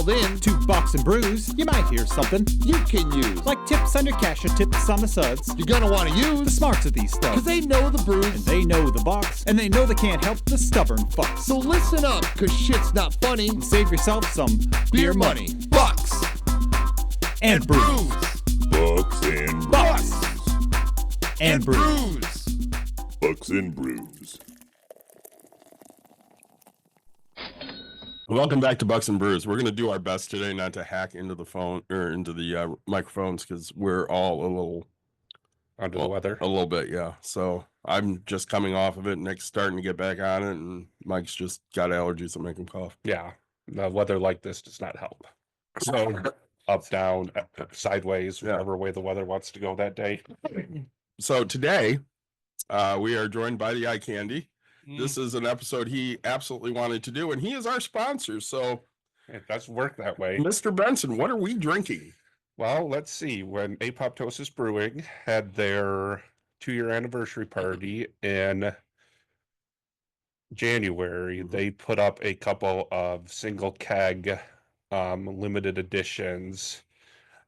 called in to Bucks and Brews, you might hear something you can use. like tips on your cash or tips on the suds. You're gonna want to The use smarts of these stuff. because they know the brews. And they know the Bucks, and they know they can't help the stubborn fucks. So listen up, because shit's not funny. And save yourself some Beer money. Bucks and brews. Bucks and Bucks and brews. brews. Bucks and Brews. Welcome back to Bucks and Brews. We're going to do our best today not to hack into the phone or into the microphones because we're all a little under the weather. A little bit, yeah. So I'm just coming off of it. Nick's starting to get back on it, and Mike's just got allergies that make him cough. Yeah, the weather like this does not help. So up, down, sideways, whatever way the weather wants to go that day. So today, we are joined by the Eye Candy. This is an episode he absolutely wanted to do, and he is our sponsor. So It does work that way. Mr. Benson, what are we drinking? Well, let's see. When Apoptosis Brewing had their 2-year anniversary party in January, they put up a couple of single keg limited editions.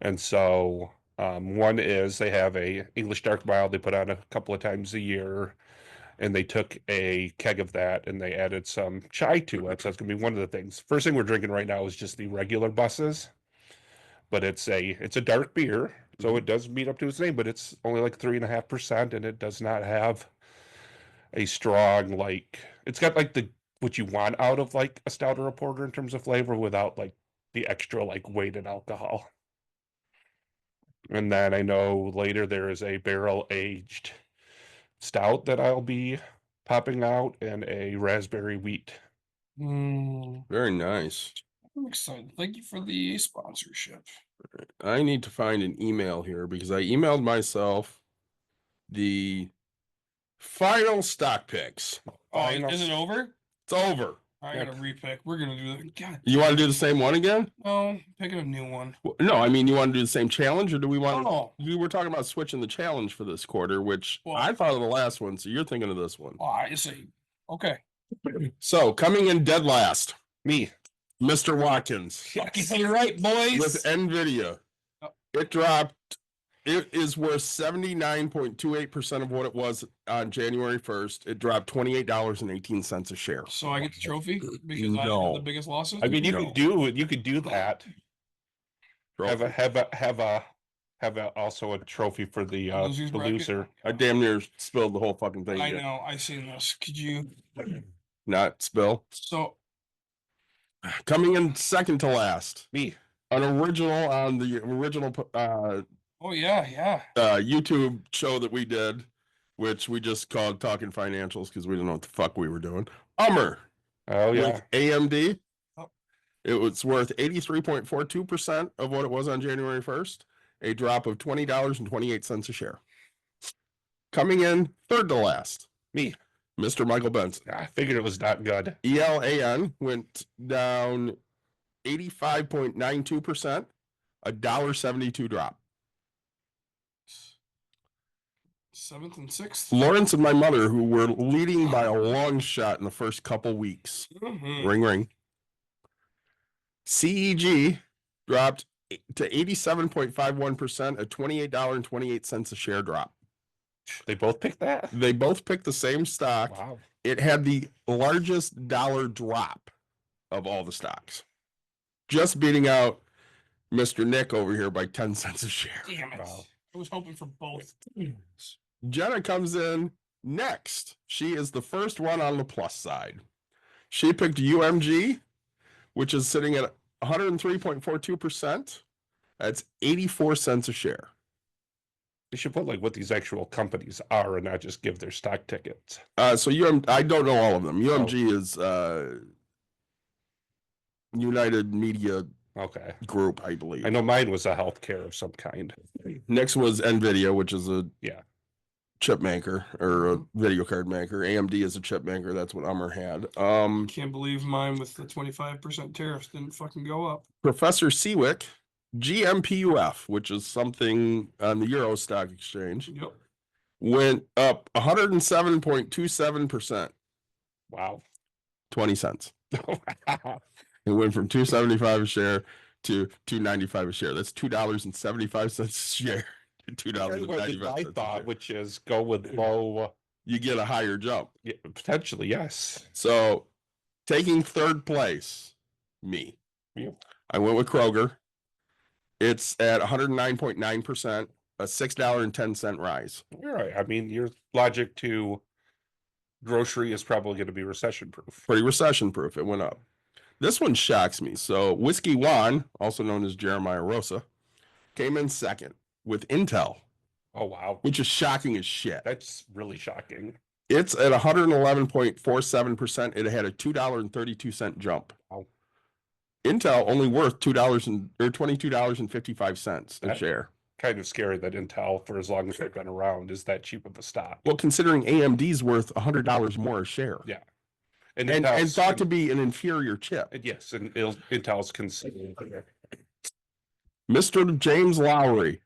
And so one is they have a English Dark Mild they put on a couple of times a year. And they took a keg of that and they added some chai to it. So that's gonna be one of the things. First thing we're drinking right now is just the regular buses, but it's a dark beer, so it does meet up to its name, but it's only like 3.5%, and it does not have a strong, like, it's got like what you want out of like a stout or a porter in terms of flavor without like the extra like weight in alcohol. And then I know later there is a barrel aged stout that I'll be popping out, and a raspberry wheat. Very nice. I'm excited. Thank you for the sponsorship. I need to find an email here because I emailed myself the final stock picks. Oh, Final- is it over? It's over. I gotta repick. We're gonna do that. God, You want to do the same one again? no, picking a new one. No, I mean, you want to do the same challenge, or do we want Oh. We were talking about switching the challenge for this quarter, which Well- I thought of the last one, so you're thinking of this one. Oh, I see. Okay. So, coming in dead last, Me. Mr. Watkins Fucking right, boys. with NVIDIA. Oh. It dropped. It is worth 79.28% of what it was on January 1st. It dropped $28.18 a share. So I get the trophy because I No. had the biggest losses. I mean, you No. could do that. Have a also a trophy for the Losers bracket? loser. I damn near spilled the whole fucking thing. I here. know. I seen this. Could you? Not spill. So Coming in second to last, Me. an original on the original oh yeah. YouTube show that we did, which we just called Talking Financials because we didn't know what the fuck we were doing. Hummer Oh yeah. with AMD. Oh. It was worth 83.42% of what it was on January 1st, a drop of $20.28 a share. Coming in third to last, Me. Mr. Michael Benson. I figured it was not good. ELAN went down 85.92%, a $1.72 drop. 7th and 6th. Lawrence and my mother, who were leading by a long shot in the first couple weeks. Mhm. Ring, ring. CEG dropped to 87.51%, a $28.28 a share drop. They both picked that. They both picked the same stock. Wow. It had the largest dollar drop of all the stocks, just beating out Mr. Nick over here by 10 cents a share. Damn it. Wow. I was hoping for both. Jenna comes in next. She is the first one on the plus side. She picked UMG, which is sitting at 103.42%. That's 84 cents a share. They should put like what these actual companies are and not just give their stock tickets. So I don't know all of them. UMG is United Media Okay. Group, I believe. I know mine was a healthcare of some kind. Next was NVIDIA, which is a Yeah. chip maker or a video card maker. AMD is a chip maker. That's what Hummer had. Can't believe mine with the 25% tariffs didn't fucking go up. Professor Seawick, GMPUF, which is something on the Euro Stock Exchange, Yep. went up 107.27%, Wow. 20 cents. It went from $2.75 a share to $2.95 a share. That's $2.75 a share to $2.95 I a thought, share. which is go with low. You get a higher jump. Yeah, potentially, yes. So taking third place, me. Yeah. I went with Kroger. It's at 109.9%, a $6.10 rise. You're right. I mean, your logic to grocery is probably going to be recession proof. Pretty recession proof. It went up. This one shocks me. So Whiskey One, also known as Jeremiah Rosa, came in second with Intel, Oh, wow. which is shocking as shit. That's really shocking. It's at 111.47%. It had a $2.32 jump. Wow. Intel only worth $22.55 a That- share. Kind of scary that Intel, for as long as they've been around, is that cheap of a stock. Well, considering AMD's worth $100 more a share. Yeah. And Intel's thought to be an inferior chip. yes, and Intel's considered. Mr. James Lowry,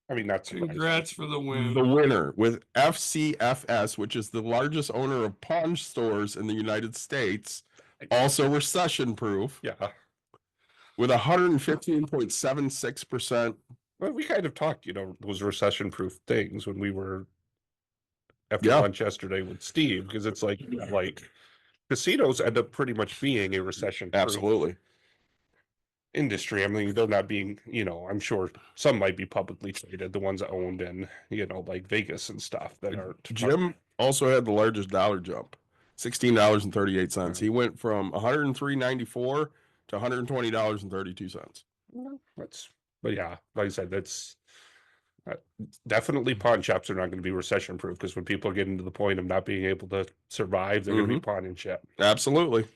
I mean, not surprising. Congrats for the win. the winner with FCFS, which is the largest owner of pawn stores in the United States, also recession proof, Yeah. with 115.76%. Well, we kind of talked, those recession proof things when we were after Yeah. lunch yesterday with Steve, because it's like casinos end up pretty much being a recession Absolutely. industry. I mean, they're not being, I'm sure some might be publicly traded, the ones owned in, like Vegas and stuff that are. Jim also had the largest dollar jump, $16.38. He went from $103.94 to $120.32. But yeah, like I said, that's definitely pawn shops are not going to be recession proof, because when people get into the point of not being able to survive, they're going to be pawning shit. Absolutely.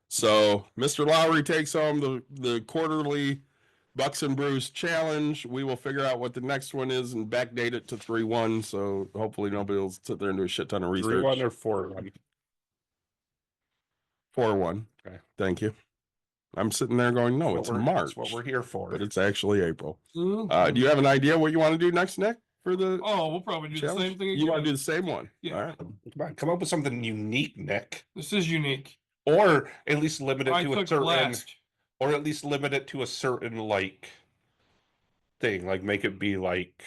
So Mr. Lowry takes home the quarterly Bucks and Brews challenge. We will figure out what the next one is and backdate it to 3-1. So hopefully nobody will sit there and do a shit ton of research. 3-1 or 4-1? 4-1. Okay. Thank you. I'm sitting there going, no, it's March. That's what we're here for. But it's actually April. Mhm. Do you have an idea what you want to do next, Nick, for the Oh, we'll probably do challenge? the same thing You want to again. do the same one? Yeah. All right. Come on, come up with something unique, Nick, This is unique. or at least limit it I to a took certain, last. or at least limit it to a certain thing, like make it be like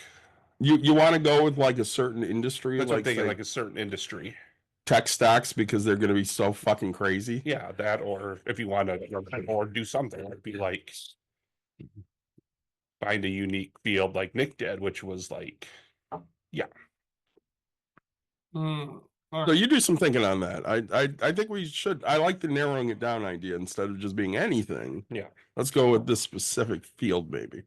You want to go with like a certain industry, that's what I'm like, thinking, say, like a certain industry. tech stocks, because they're going to be so fucking crazy. Yeah, that, or if you want to, or do something like be like find a unique field like Nick did, which was like, Mm. All So right. you do some thinking on that. I think we should. I like the narrowing it down idea instead of just being anything. Yeah. Let's go with this specific field, maybe.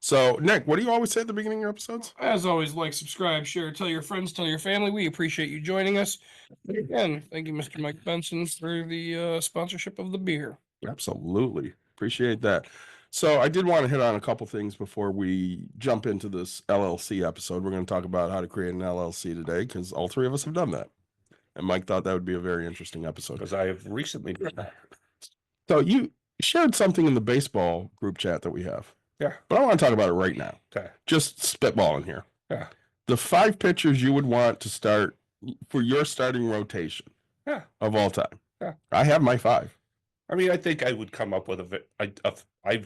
So Nick, what do you always say at the beginning of your episodes? As always, like, subscribe, share, tell your friends, tell your family. We appreciate you joining us. Again, thank you, Mr. Mike Benson, for the sponsorship of the beer. Absolutely. Appreciate that. So I did want to hit on a couple things before we jump into this LLC episode. We're going to talk about how to create an LLC today, because all three of us have done that. And Mike thought that would be a very interesting episode. because I have recently done that. So you shared something in the baseball group chat that we have. Yeah. But I want to talk about it right now. Okay. Just spitballing here. Yeah. The 5 pitchers you would want to start for your starting rotation Yeah. of all time. Yeah. I have my 5. I mean, I think I would come up with I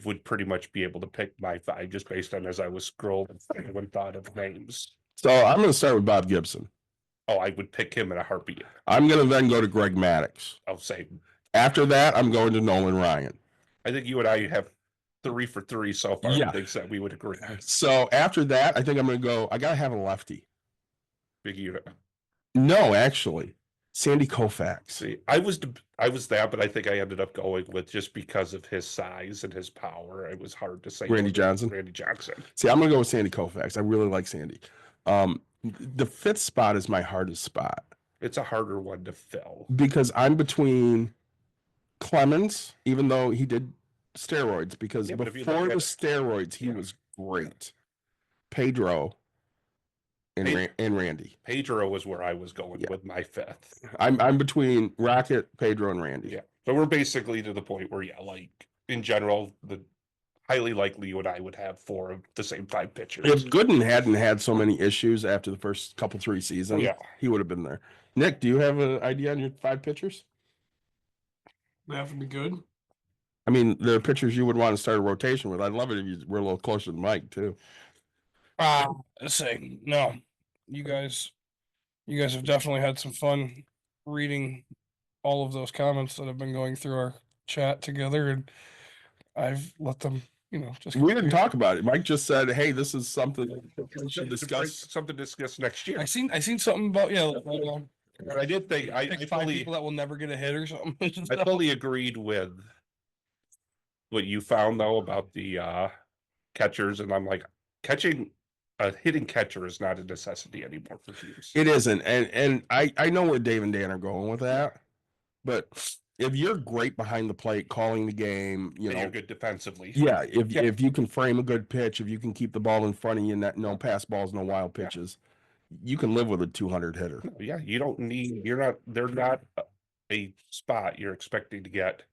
would pretty much be able to pick my 5 just based on as I was scrolling and thought of names. So I'm going to start with Bob Gibson. Oh, I would pick him in a heartbeat. I'm going to then go to Greg Maddux. I'll say, After that, I'm going to Nolan Ryan. I think you and I have 3 for 3 so far. Yeah. I think that we would agree. So after that, I think I'm going to go, I got to have a lefty. Big unit. No, actually, Sandy Koufax. See, I was that, but I think I ended up going with, just because of his size and his power, it was hard to say. Randy Johnson? Randy Johnson. See, I'm going to go with Sandy Koufax. I really like Sandy. The 5th spot is my hardest spot It's a harder one to fill. because I'm between Clemens, even though he did steroids, because Yeah, but if you before look the at- steroids, he was great. Pedro and Randy. Pedro was where I was going Yeah. with my 5th. I'm between Rocket, Pedro, and Randy. Yeah. So we're basically to the point where, yeah, like in general, the highly likely you and I would have 4 of the same 5 pitchers. If Gooden hadn't had so many issues after the first couple 3 seasons, Yeah. he would have been there. Nick, do you have an idea on your 5 pitchers? They have to be good. I mean, there are pitchers you would want to start a rotation with. I'd love it if you were a little closer to Mike too. Say no. You guys have definitely had some fun reading all of those comments that have been going through our chat together, and I've let them, just We didn't talk about it. Mike just said, "Hey, this is something we should To bring discuss." something to discuss next year. I seen something about And I did think I pick five fully people that will never get a hit or something. I fully agreed with what you found though about the catchers, and I'm like, catching a hitting catcher is not a necessity anymore for teams. It isn't, and I know where Dave and Dan are going with that, but if you're great behind the plate, calling the game, And you're good defensively. yeah, Yeah. if you can frame a good pitch, if you can keep the ball in front of you, no pass balls, no wild pitches, you can live with a 200 hitter. Yeah, you don't need. They're not a spot you're expecting to get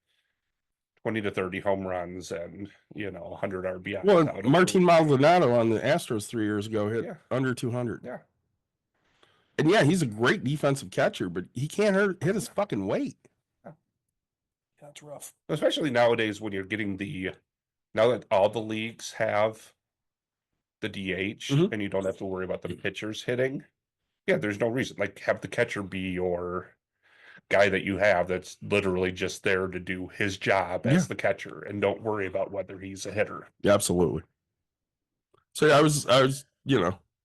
20 to 30 home runs and 100 RBI. Well, Martin Maldonado on the Astros 3 years ago hit Yeah. under 200. Yeah. And yeah, he's a great defensive catcher, but he can't hit his fucking weight. That's rough. Especially nowadays when you're getting now that all the leagues have the DH Mhm. and you don't have to worry about the pitchers hitting. Yeah, there's no reason. Like, have the catcher be your guy that you have that's literally just there to do his job as the catcher and don't worry about whether he's a hitter. Yeah, absolutely. So yeah, I was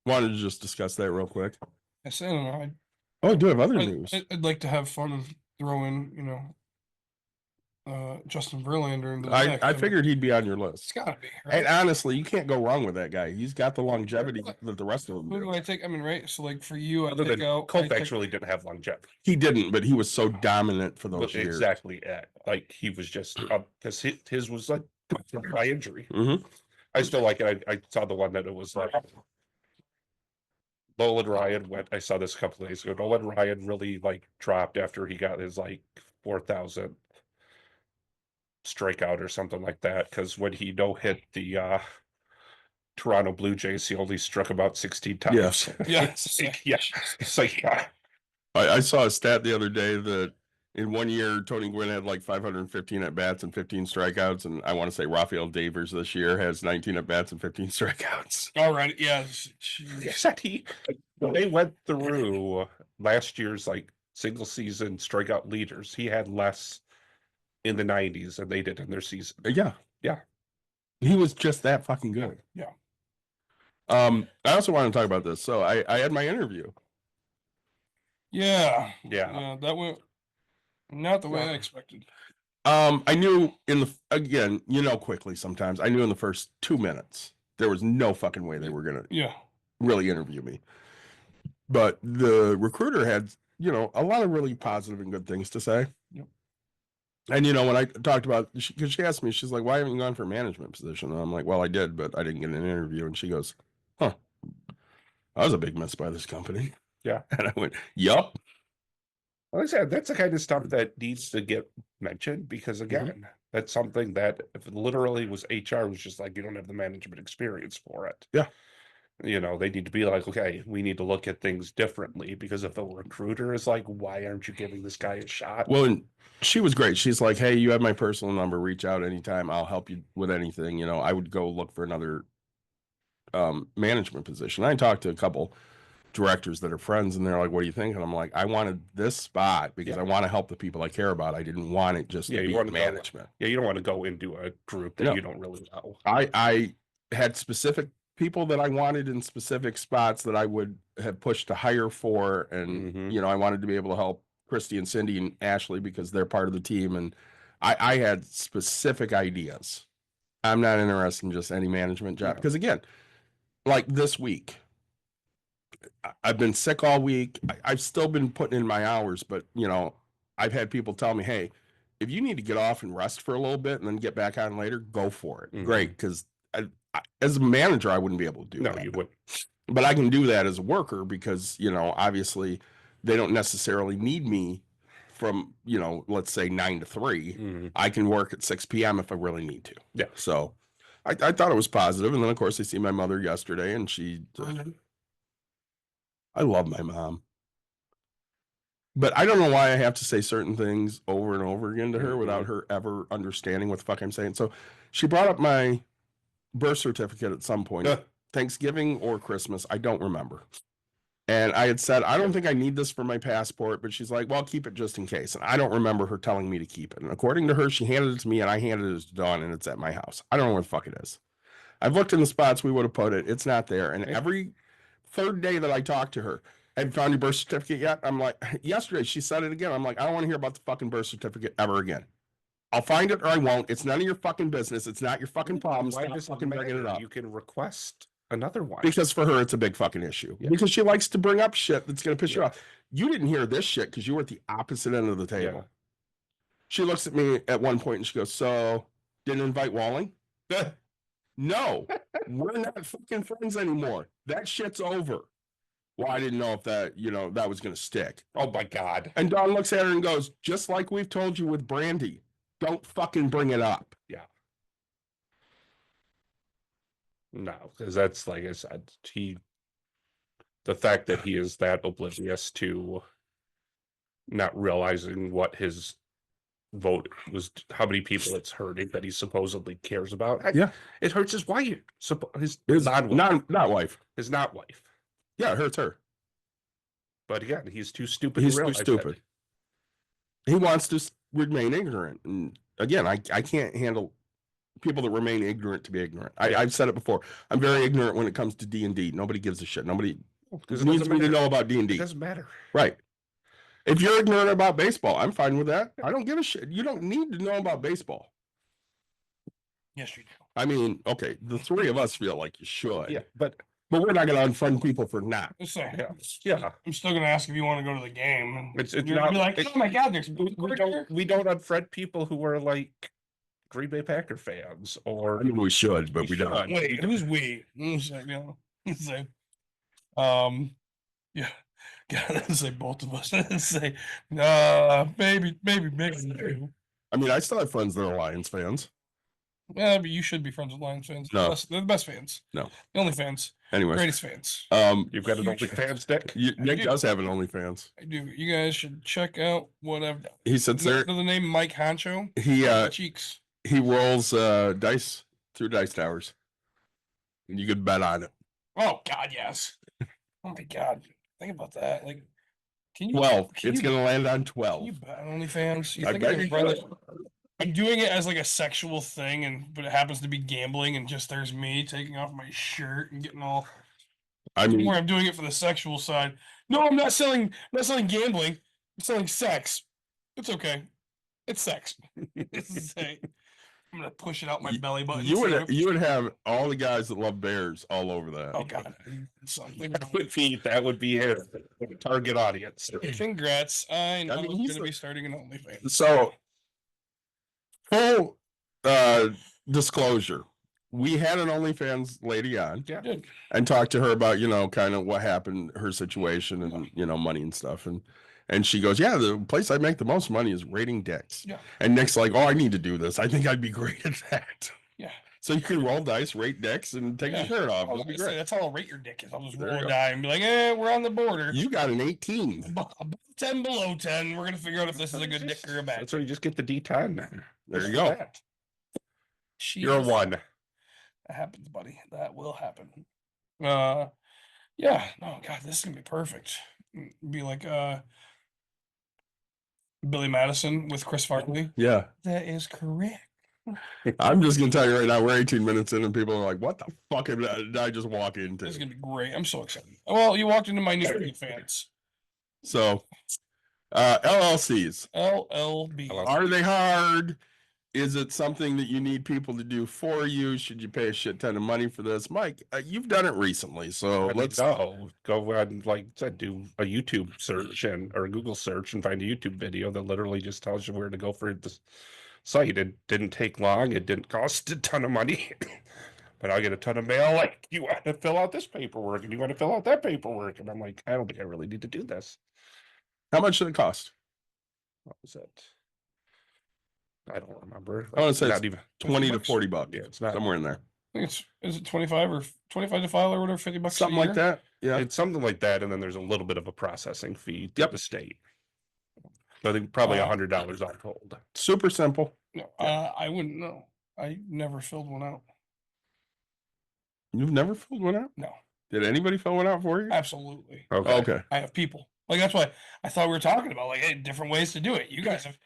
wanted to just discuss that real quick. I said, I don't know. Oh, I do have other news. I'd like to have fun and throw in, Justin Verlander into the I mix. and figured he'd be on your it's list. gotta be. And Right? honestly, you can't go wrong with that guy. He's got the longevity that the rest of them Who do do. I take? I mean, right? So, like for you, I Other pick than out. Koufax really didn't have longevity. He didn't, but he was so dominant for those But years. exactly it. Like, he was just because his was like by injury. Mhm. I still like it. I saw the one that it was like Nolan Ryan went. I saw this a couple of days ago. Nolan Ryan really like dropped after he got his like 4,000th strikeout or something like that. Because when he hit the Toronto Blue Jays, he only struck about 16 times. Yeah. It's like, yeah. It's like, yeah. I saw a stat the other day that in 1 year, Tony Gwynn had like 515 at bats and 15 strikeouts. And I want to say Rafael Devers this year has 19 at bats and 15 strikeouts. All right. Yeah. Except they went through last year's like single season strikeout leaders. He had less in the 90s than they did in their season. Yeah. Yeah. He was just that fucking good. Yeah. I also want to talk about this. So I had my interview. Yeah. That went not the way I expected. I knew again, quickly sometimes. I knew in the first 2 minutes there was no fucking way they were gonna really interview me. But the recruiter had, a lot of really positive and good things to say. Yep. And when I talked about, because she asked me, she's like, "Why haven't you gone for a management position?" And I'm like, "Well, I did, but I didn't get an interview." And she goes, "Huh, I was a big miss by this company." Yeah. And I went, "Yup." Like I said, that's the kind of stuff that needs to get mentioned because again, that's something that if it literally was HR was just like, you don't have the management experience for it. Yeah. They need to be like, okay, we need to look at things differently because if a recruiter is like, why aren't you giving this guy a shot? Well, and she was great. She's like, "Hey, you have my personal number. Reach out anytime. I'll help you with anything." I would go look for another management position. I talked to a couple directors that are friends, and they're like, "What do you think?" And I'm like, "I wanted this spot because I want to help the people I care about. I didn't want it just to be management." You don't want to go into a group that you don't really know. I had specific people that I wanted in specific spots that I would have pushed to hire for, and I wanted to be able to help Christy and Cindy and Ashley because they're part of the team, and I had specific ideas. I'm not interested in just any management job because again, like this week, I've been sick all week. I've still been putting in my hours, but I've had people tell me, "Hey, if you need to get off and rest for a little bit and then get back on later, go for it." Great, because as a manager, I wouldn't be able to do that. No, you wouldn't. But I can do that as a worker because obviously they don't necessarily need me from let's say 9 to 3. I can work at 6 p.m. if I really need to. Yeah. So I thought it was positive, and then of course I see my mother yesterday, and she. I love my mom. But I don't know why I have to say certain things over and over again to her without her ever understanding what the fuck I'm saying. So she brought up my birth certificate at some point, Thanksgiving or Christmas. I don't remember. And I had said, I don't think I need this for my passport, but she's like, well, keep it just in case. And I don't remember her telling me to keep it. And according to her, she handed it to me and I handed it to Dawn and it's at my house. I don't know where the fuck it is. I've looked in the spots we would have put it. It's not there. And every third day that I talk to her, have you found your birth certificate yet? I'm like, yesterday she said it again. I'm like, I don't want to hear about the fucking birth certificate ever again. I'll find it or I won't. It's none of your fucking business. It's not your fucking problem. Why Stop does it fucking bringing it matter? up. You can request another one. Because for her, it's a big fucking issue. Yeah. Because she likes to bring up shit that's going to piss you off. You didn't hear this shit because you were at the opposite end of the table. Yeah. She looks at me at one point and she goes, so didn't invite Walling? No, we're not fucking friends anymore. That shit's over. Well, I didn't know if that, that was going to stick. Oh my God. And Dawn looks at her and goes, just like we've told you with Brandy, don't fucking bring it up. Yeah. No, because that's, like I said, the fact that he is that oblivious to not realizing what his vote was, how many people it's hurting that he supposedly cares about. Yeah. It hurts his wife. His Not wife. His not wife. Yeah, it hurts her. But again, he's too stupid. He's to too realize stupid. He wants to remain ignorant. And again, I can't handle people that remain ignorant to be ignorant. I've said it before. I'm very ignorant when it comes to D&D. Nobody gives a shit. Nobody needs me to know about D&D. It doesn't matter. Right. If you're ignorant about baseball, I'm fine with that. I don't give a shit. You don't need to know about baseball. Yes, you do. I mean, okay, the three of us feel like you should. Yeah, but we're not going to unfriend people for not. Let's say, yeah. I'm still gonna ask if you want to go to the game. And It's you're not gonna be like, oh my God, there's we don't unfriend people who are like Green Bay Packer fans, or I mean, we should, but we don't. Wait, who's we? Say, yeah, gotta say both of us. Say, maybe. I mean, I still have friends that are Lions fans. Yeah, but you should be friends with Lions fans. No. They're the best fans. No. The only fans. Anyways, Greatest fans. you've got an OnlyFans, Dick. Nick does have an OnlyFans. I do. You guys should check out what I've done. He sits there. The name Mike Honcho. He Cheeks. he rolls dice through dice towers, and you could bet on it. Oh God, yes. Oh my God, think about that. Like, can you? 12. Can It's you, going to land on can 12. you bet on OnlyFans? You I think bet I you run could. it- I'm doing it as like a sexual thing, but it happens to be gambling, and just there's me taking off my shirt and getting all. I mean, Where I'm doing it for the sexual side. No, I'm not selling. I'm not selling gambling. I'm selling sex. It's okay. It's sex. I'm gonna push it out my belly button. you would have all the guys that love bears all over that. Oh God. Something. That would be his target audience. Congrats. I know mean, I'm he's gonna be starting an OnlyFans. So, full disclosure, we had an OnlyFans lady on Yeah. Good. and talked to her about, kind of what happened, her situation and, money and stuff. And she goes, yeah, the place I make the most money is rating dicks. Yeah. And Nick's like, oh, I need to do this. I think I'd be great at that. Yeah. So you can roll dice, rate dicks, and take Yeah. your shirt off. I was It'll be gonna say, great. that's how I'll rate your dick. Is I'll just There roll you a go. die and be like, we're on the border. You got an 18. Above 10, below 10. We're gonna figure out if this is a good dick or a bad. That's where you just get the D10. There you go. You're a Jeez. 1. That happens, buddy. That will happen. Yeah. No, God, this is gonna be perfect. Be like Billy Madison with Chris Farley. Yeah. That is correct. I'm just going to tell you right now, we're 18 minutes in and people are like, what the fuck did I just walk into? This is gonna be great. I'm so excited. Well, you walked into my new fans. So, LLCs, LLB. are they hard? Is it something that you need people to do for you? Should you pay a shit ton of money for this? Mike, you've done it recently, so let's go ahead and, like I said, do a YouTube search or a Google search and find a YouTube video that literally just tells you where to go for this site. It didn't take long. It didn't cost a ton of money. But I get a ton of mail like, you want to fill out this paperwork and you want to fill out that paperwork. And I'm like, I don't think I really need to do this. How much did it cost? What was it? I don't remember. I want to say Not it's even 20 to 40 bucks. Yeah, it's not somewhere in there. I think is it 25 to file or whatever, 50 bucks. Something a like year? that. Yeah. It's something like that, and then there's a little bit of a processing fee to Yep. the state. So I think probably Uh, $100 all told. Super simple. No, I wouldn't know. I never filled one out. You've never filled one out? No, Did anybody fill one out for you? absolutely. Okay. Okay. I have people. Like that's why I thought we were talking about like hey, different ways to do it. You guys have.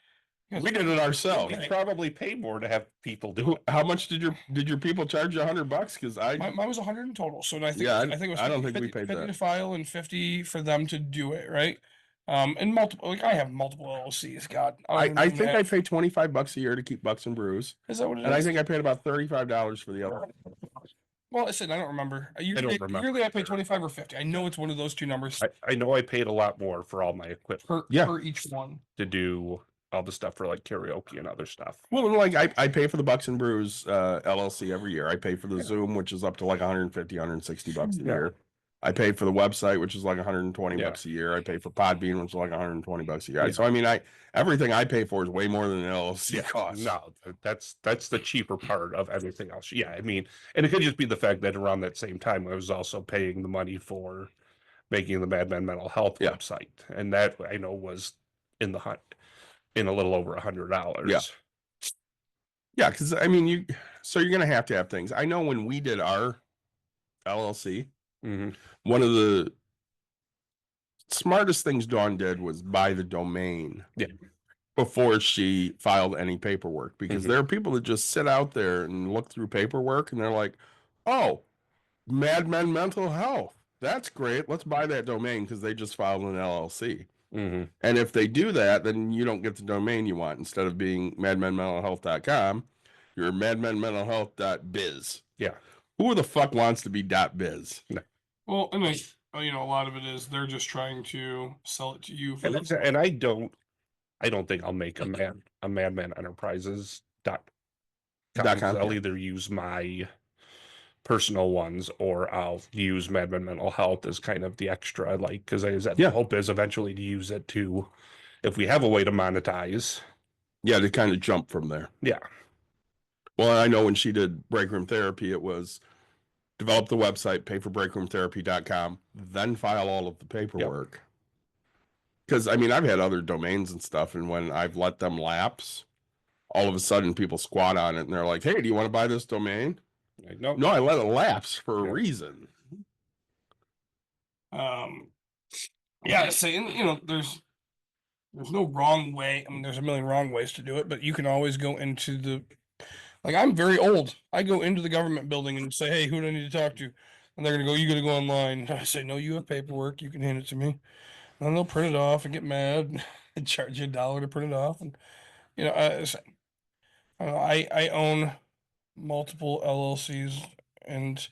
We did it ourselves. We probably pay more to have people do it. How much did your people charge you $100? Because Mine was 100 in total. So I think Yeah, I think it was I don't 50, think we paid 50 that. to file and 50 for them to do it, right? And multiple like I have multiple LLCs. God, I don't think even I have- pay $25 a year to keep Bucks and Brews, Is that what it is? and I think I paid about $35 for the other. Well, listen, I don't remember. remember. Yearly, I pay 25 or 50. I know it's one of those two numbers I know I paid a lot more for all my equipment Yeah. per each one. to do all the stuff for like karaoke and other stuff. Well, like I pay for the Bucks and Brews LLC every year. I pay for the Zoom, which is up to like 150, $160 a Yeah. year. I pay for the website, which is like 120 Yeah. bucks a year. I pay for Podbean, which is like 120 bucks a year. Yeah. So I mean, everything I pay for is way more than an LLC costs. No, that's the cheaper part of everything else. Yeah, I mean, and it could just be the fact that around that same time I was also paying the money for making the Madman Mental Health Yeah. website, and that I know was in a little over $100. Yeah. Yeah, because I mean, you're gonna have to have things. I know when we did our LLC, Mm-hmm. one of the smartest things Dawn did was buy the domain. Yeah. Before she filed any paperwork, because Mhm. there are people that just sit out there and look through paperwork and they're like, oh, Madmen Mental Health. That's great. Let's buy that domain because they just filed an LLC. Mm-hmm. And if they do that, then you don't get the domain you want. Instead of being madmenmentalhealth.com, you're madmenmentalhealth.biz. Yeah. Who the fuck wants to be .biz? Well, and a lot of it is they're just trying to sell it to you. For And I don't think I'll make a Madman Enterprises dot com. .com, I'll yeah. either use my personal ones or I'll use Madman Mental Health as kind of the extra, like, because the hope is eventually to use it to, if we have a way to monetize. Yeah, to kind of jump from there. Yeah. Well, I know when she did Break Room Therapy, it was develop the website, pay for breakroomtherapy.com, then file all of the paperwork. Because, I mean, I've had other domains and stuff, and when I've let them lapse, all of a sudden people squat on it and they're like, hey, do you want to buy this domain? Like, no, No, I let it lapse for a Yeah. reason. Yeah, saying there's no wrong way. I mean, there's a million wrong ways to do it, but you can always go into the like I'm very old. I go into the government building and say, hey, who do I need to talk to? And they're gonna go, you gotta go online. I say, no, you have paperwork, you can hand it to me. And then they'll print it off and get mad and charge you $1 to print it off. And I own multiple LLCs and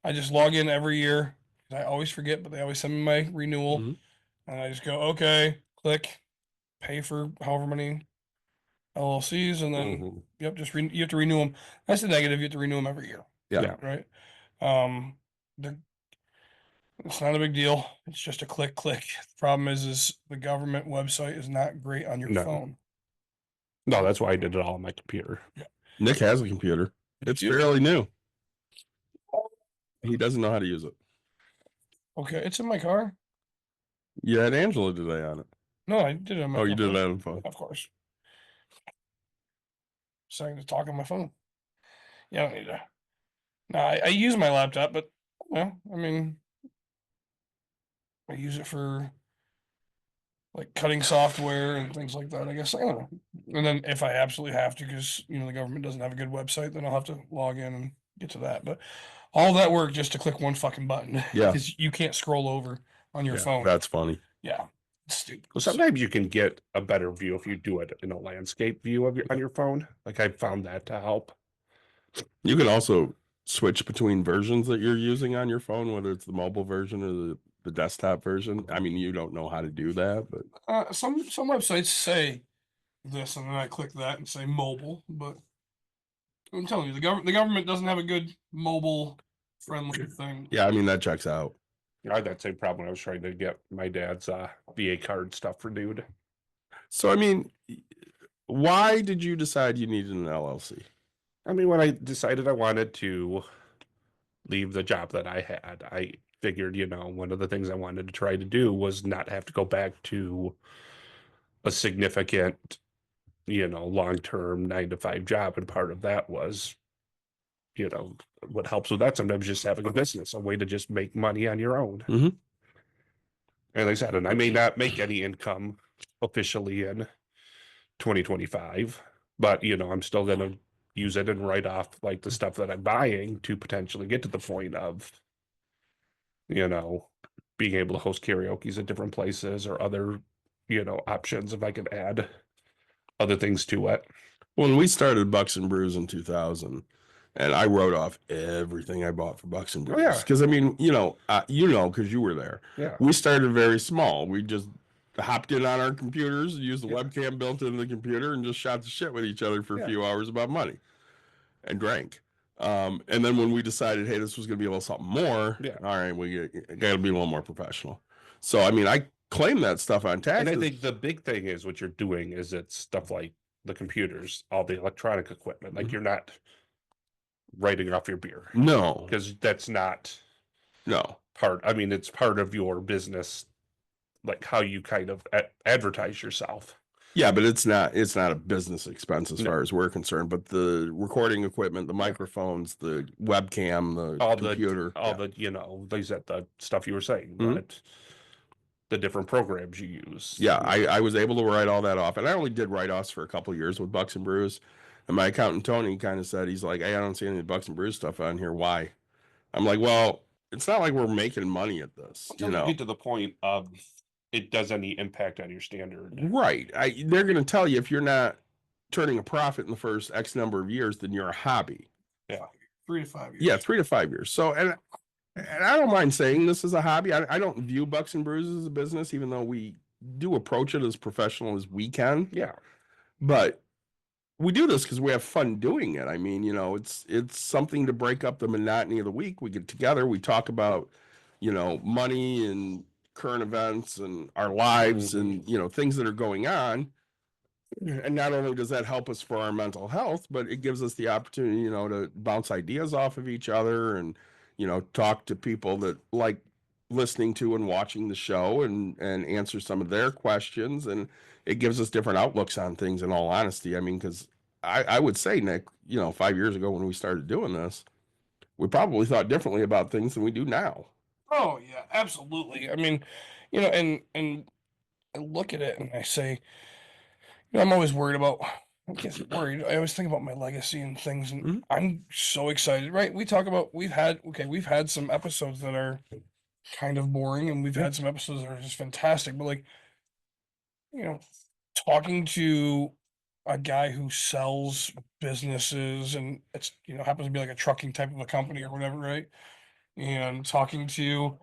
I just log in every year. I always forget, but they always send me my renewal. Mhm. And I just go, okay, click, pay for however many LLCs, and then Mhm. yep, you have to renew them. That's the negative. You have to renew them every year. Yeah. Right. They're, it's not a big deal. It's just a click. The problem is the government website is not great on your No. phone. No, that's why I did it all on my computer. Nick has a computer. It's fairly new. He doesn't know how to use it. Okay, it's in my car. You had Angela today on it. No, I did it on my Oh, you phone. did that on the phone. Of course. Starting to talk on my phone. Yeah, I don't need to. No, I use my laptop, but I mean, I use it for like cutting software and things like that. I guess I don't know. And then if I absolutely have to, because the government doesn't have a good website, then I'll have to log in and get to that. But all that work just to click one fucking button. Yeah. Because you can't scroll over on your Yeah, phone. That's funny. Yeah. It's stupid. Well, sometimes you can get a better view if you do it in a landscape view on your phone. Like I found that to help. You can also switch between versions that you're using on your phone, whether it's the mobile version or the desktop version. I mean, you don't know how to do that, but Some websites say this, and then I click that and say mobile. But I'm telling you, the government doesn't have a good mobile friendly thing. yeah, I mean, that checks out. I had that same problem when I was trying to get my dad's VA card stuff renewed. So, I mean, why did you decide you needed an LLC? I mean, when I decided I wanted to leave the job that I had, I figured, one of the things I wanted to try to do was not have to go back to a significant, long-term 9 to 5 job. And part of that was, what helps with that sometimes just having a business, a way to just make money on your own. Mhm. And like I said, and I may not make any income officially in 2025, but I'm still going to use it and write off like the stuff that I'm buying to potentially get to the point of, being able to host karaoke's at different places or other, options if I could add other things to it. When we started Bucks and Brews in 2000, and I wrote off everything I bought for Bucks and Brews. yeah. Because I mean, because you were there. Yeah. We started very small. We just hopped in on our computers, used the webcam built into the computer, and just shot the shit with each other for a few hours about money, and drank. And then when we decided, hey, this was going to be a little something more, all right, we got to be a little more professional. So I mean, I claim that stuff on taxes. And I think the big thing is what you're doing is it's stuff like the computers, all the electronic equipment. Like you're not writing off your beer. No, because that's not part. I mean, it's part of your business, like how you kind of advertise yourself. Yeah, but it's not a business expense as far as we're concerned. But the recording equipment, the microphones, the webcam, the computer, like that, the stuff you were saying, the different programs you use. Yeah, I was able to write all that off, and I only did write-offs for a couple of years with Bucks and Brews. And my accountant Tony kind of said, he's like, "Hey, I don't see any Bucks and Brews stuff on here. Why?" I'm like, "Well, it's not like we're making money at this, Until you get to the point of it does any impact on your standard, right? They're going to tell you if you're not turning a profit in the first X number of years, then you're a hobby. Yeah, 3 to 5 years. Yeah, 3 to 5 years. So, and I don't mind saying this is a hobby. I don't view Bucks and Brews as a business, even though we do approach it as professional as we can. Yeah, but we do this because we have fun doing it. I mean, it's something to break up the monotony of the week. We get together, we talk about, money and current events and our lives and, things that are going on. And not only does that help us for our mental health, but it gives us the opportunity, to bounce ideas off of each other and, talk to people that like listening to and watching the show and answer some of their questions. And it gives us different outlooks on things, in all honesty. I mean, because I would say, Nick, 5 years ago when we started doing this, we probably thought differently about things than we do now. Oh yeah, absolutely. I mean, and I look at it and I say, I'm always worried about. I can't say worried. I always think about my legacy and things, and I'm so excited. Right? We talk about we've had some episodes that are kind of boring, and we've had some episodes that are just fantastic. But like, talking to a guy who sells businesses and it's happens to be like a trucking type of a company or whatever, right? And talking to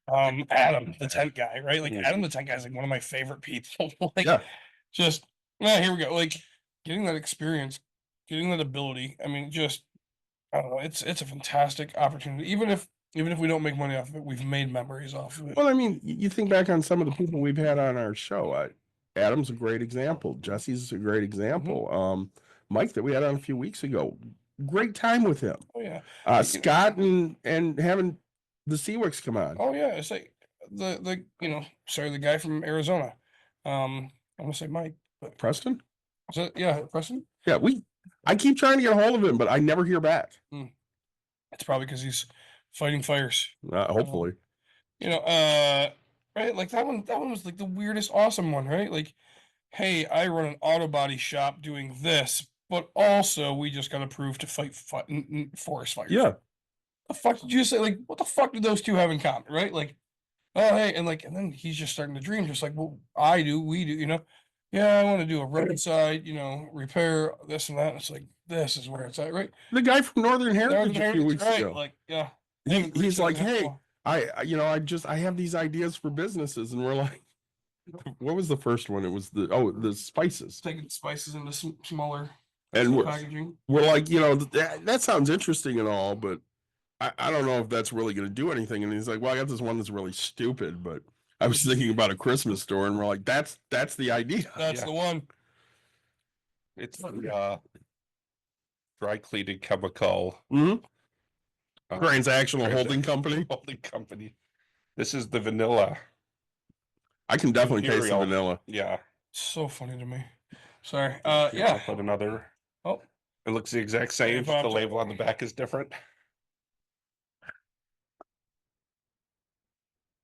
Adam, the tent guy, right? Like Adam, the tent guy is like one of my favorite people. Like, just here we go. Like getting that experience, getting that ability. I mean, just I don't know. It's a fantastic opportunity. Even if we don't make money off of it, we've made memories off of it. Well, I mean, you think back on some of the people we've had on our show. Adam's a great example. Jesse's a great example. Mike that we had on a few weeks ago, great time with him. Oh yeah. Scott and having the Seawicks come on. Oh yeah, it's like the the guy from Arizona. I'm gonna say Mike, but Preston. Preston. Yeah, I keep trying to get a hold of him, but I never hear back. It's probably because he's fighting fires. Hopefully. Right? Like that one was like the weirdest, awesome one, right? Like, hey, I run an auto body shop doing this, but also we just got approved to fight forest fires. Yeah. The fuck did you say? Like, what the fuck do those two have in common, right? Like, oh hey, and then he's just starting to dream, just like, well, we do, yeah, I want to do a roadside, repair this and that. It's like, this is where it's at, right? The guy from Northern Heritage a few weeks right? ago. Like, yeah. He's like, hey, I have these ideas for businesses, and we're like, what was the first one? It was the spices. Taking spices into smaller and packaging. We're like, that sounds interesting and all, but I don't know if that's really going to do anything. And he's like, well, I got this one that's really stupid, but I was thinking about a Christmas store, and we're like, that's the idea. That's the one. It's the dry cleaning chemical. Transactional holding company. Holding company. This is the vanilla I can definitely taste the Imperial. vanilla. Yeah. So funny to me. Sorry. Here, I'll Yeah. put another. Oh, It looks the exact same. popped The up. label on the back is different.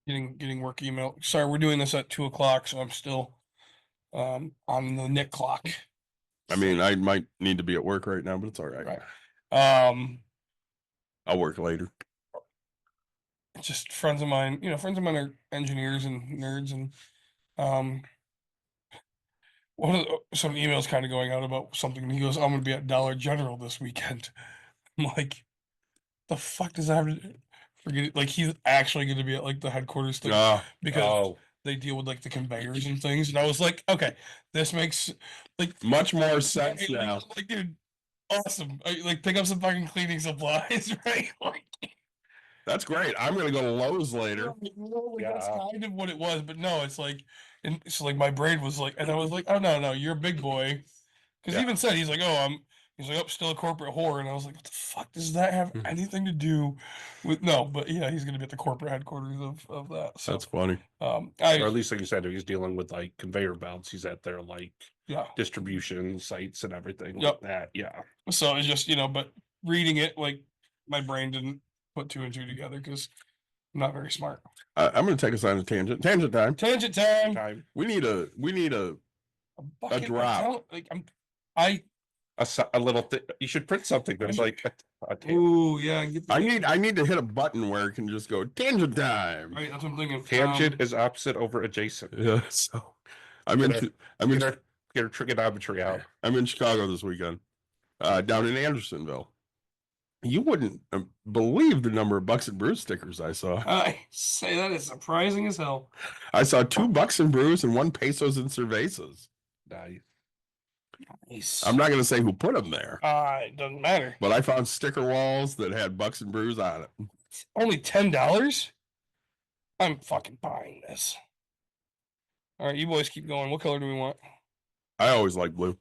getting work email. Sorry, we're doing this at 2 o'clock, so I'm still on the Nick clock. I mean, I might need to be at work right now, but it's all right. Right. I'll work later. Just friends of mine, friends of mine are engineers and nerds, and one of some emails kind of going out about something, and he goes, "I'm gonna be at Dollar General this weekend." I'm like, the fuck does that have to do? Forget it. Like, he's actually going to be at like the headquarters thing because Oh, they deal with like the conveyors and things. And I was like, okay, this makes like much more sense like, now. like, dude, awesome. Like, pick up some fucking cleaning supplies, right? Like, That's great. I'm gonna go to Lowe's later. that's Yeah. kind of what it was, but no, it's like, and so like my brain was like, and I was like, oh no, you're a big boy, because he Yeah. even said he's like, he's like, oh, still a corporate whore, and I was like, what the fuck does that have anything to do with? No, but yeah, he's gonna be at the corporate headquarters of that. So That's funny. or at least like you said, if he's dealing with like conveyor belts, he's at their like yeah, distribution sites and everything Yep. like that. Yeah. so it's just but reading it, like, my brain didn't put two and two together because I'm not very smart. I'm gonna take us on a tangent. Tangent time. Tangent time. Time. We need a bucket, drop. A little you should print something that's like a Ooh, yeah. I need to hit a button where it can just go tangent time. Right, that's what I'm thinking. tangent is opposite over adjacent. Yeah. So I'm Get in our trigonometry out. I'm in Chicago this weekend. Down in Andersonville. You wouldn't believe the number of Bucks and Brews stickers I saw. I say that is surprising as hell. I saw 2 Bucks and Brews and 1 Pesos and Cervezas. Nice. I'm not going to say who put them there, It doesn't matter. but I found sticker walls that had Bucks and Brews on it. Only $10? I'm fucking buying this. All right, you boys keep going. What color do we want? I always like blue.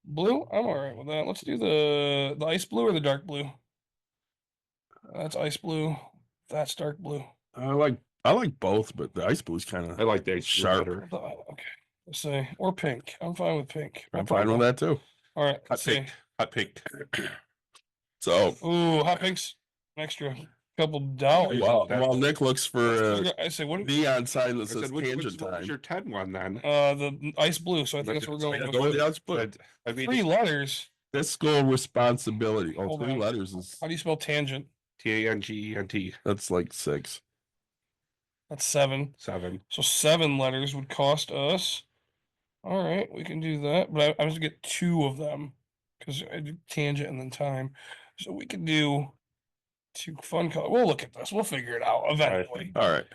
Blue? I'm all right with that. Let's do the ice blue or the dark blue. That's ice blue. That's dark blue. I like both, but the ice blue's kind I of like the sharp. better. Okay. Let's see. Or pink. I'm fine with pink. I'm fine with that too. All right. Hot pink. Hot pink. So, Ooh, hot pinks. An extra couple dollars. while Nick looks for I say, what? neon sign that I says said, what tangent was time. your 10 one then? The ice blue. So I think that's what we're going Go with with. the ice blue. I mean, 3 letters. Fiscal responsibility. Oh, Hold 3 on. letters is How do you spell tangent? TANGENT. that's like 6. That's 7. 7. So 7 letters would cost us. All right, we can do that. But I was gonna get 2 of them because I do tangent and then time. So we could do 2 fun color. We'll look at this. We'll figure it out eventually. All right.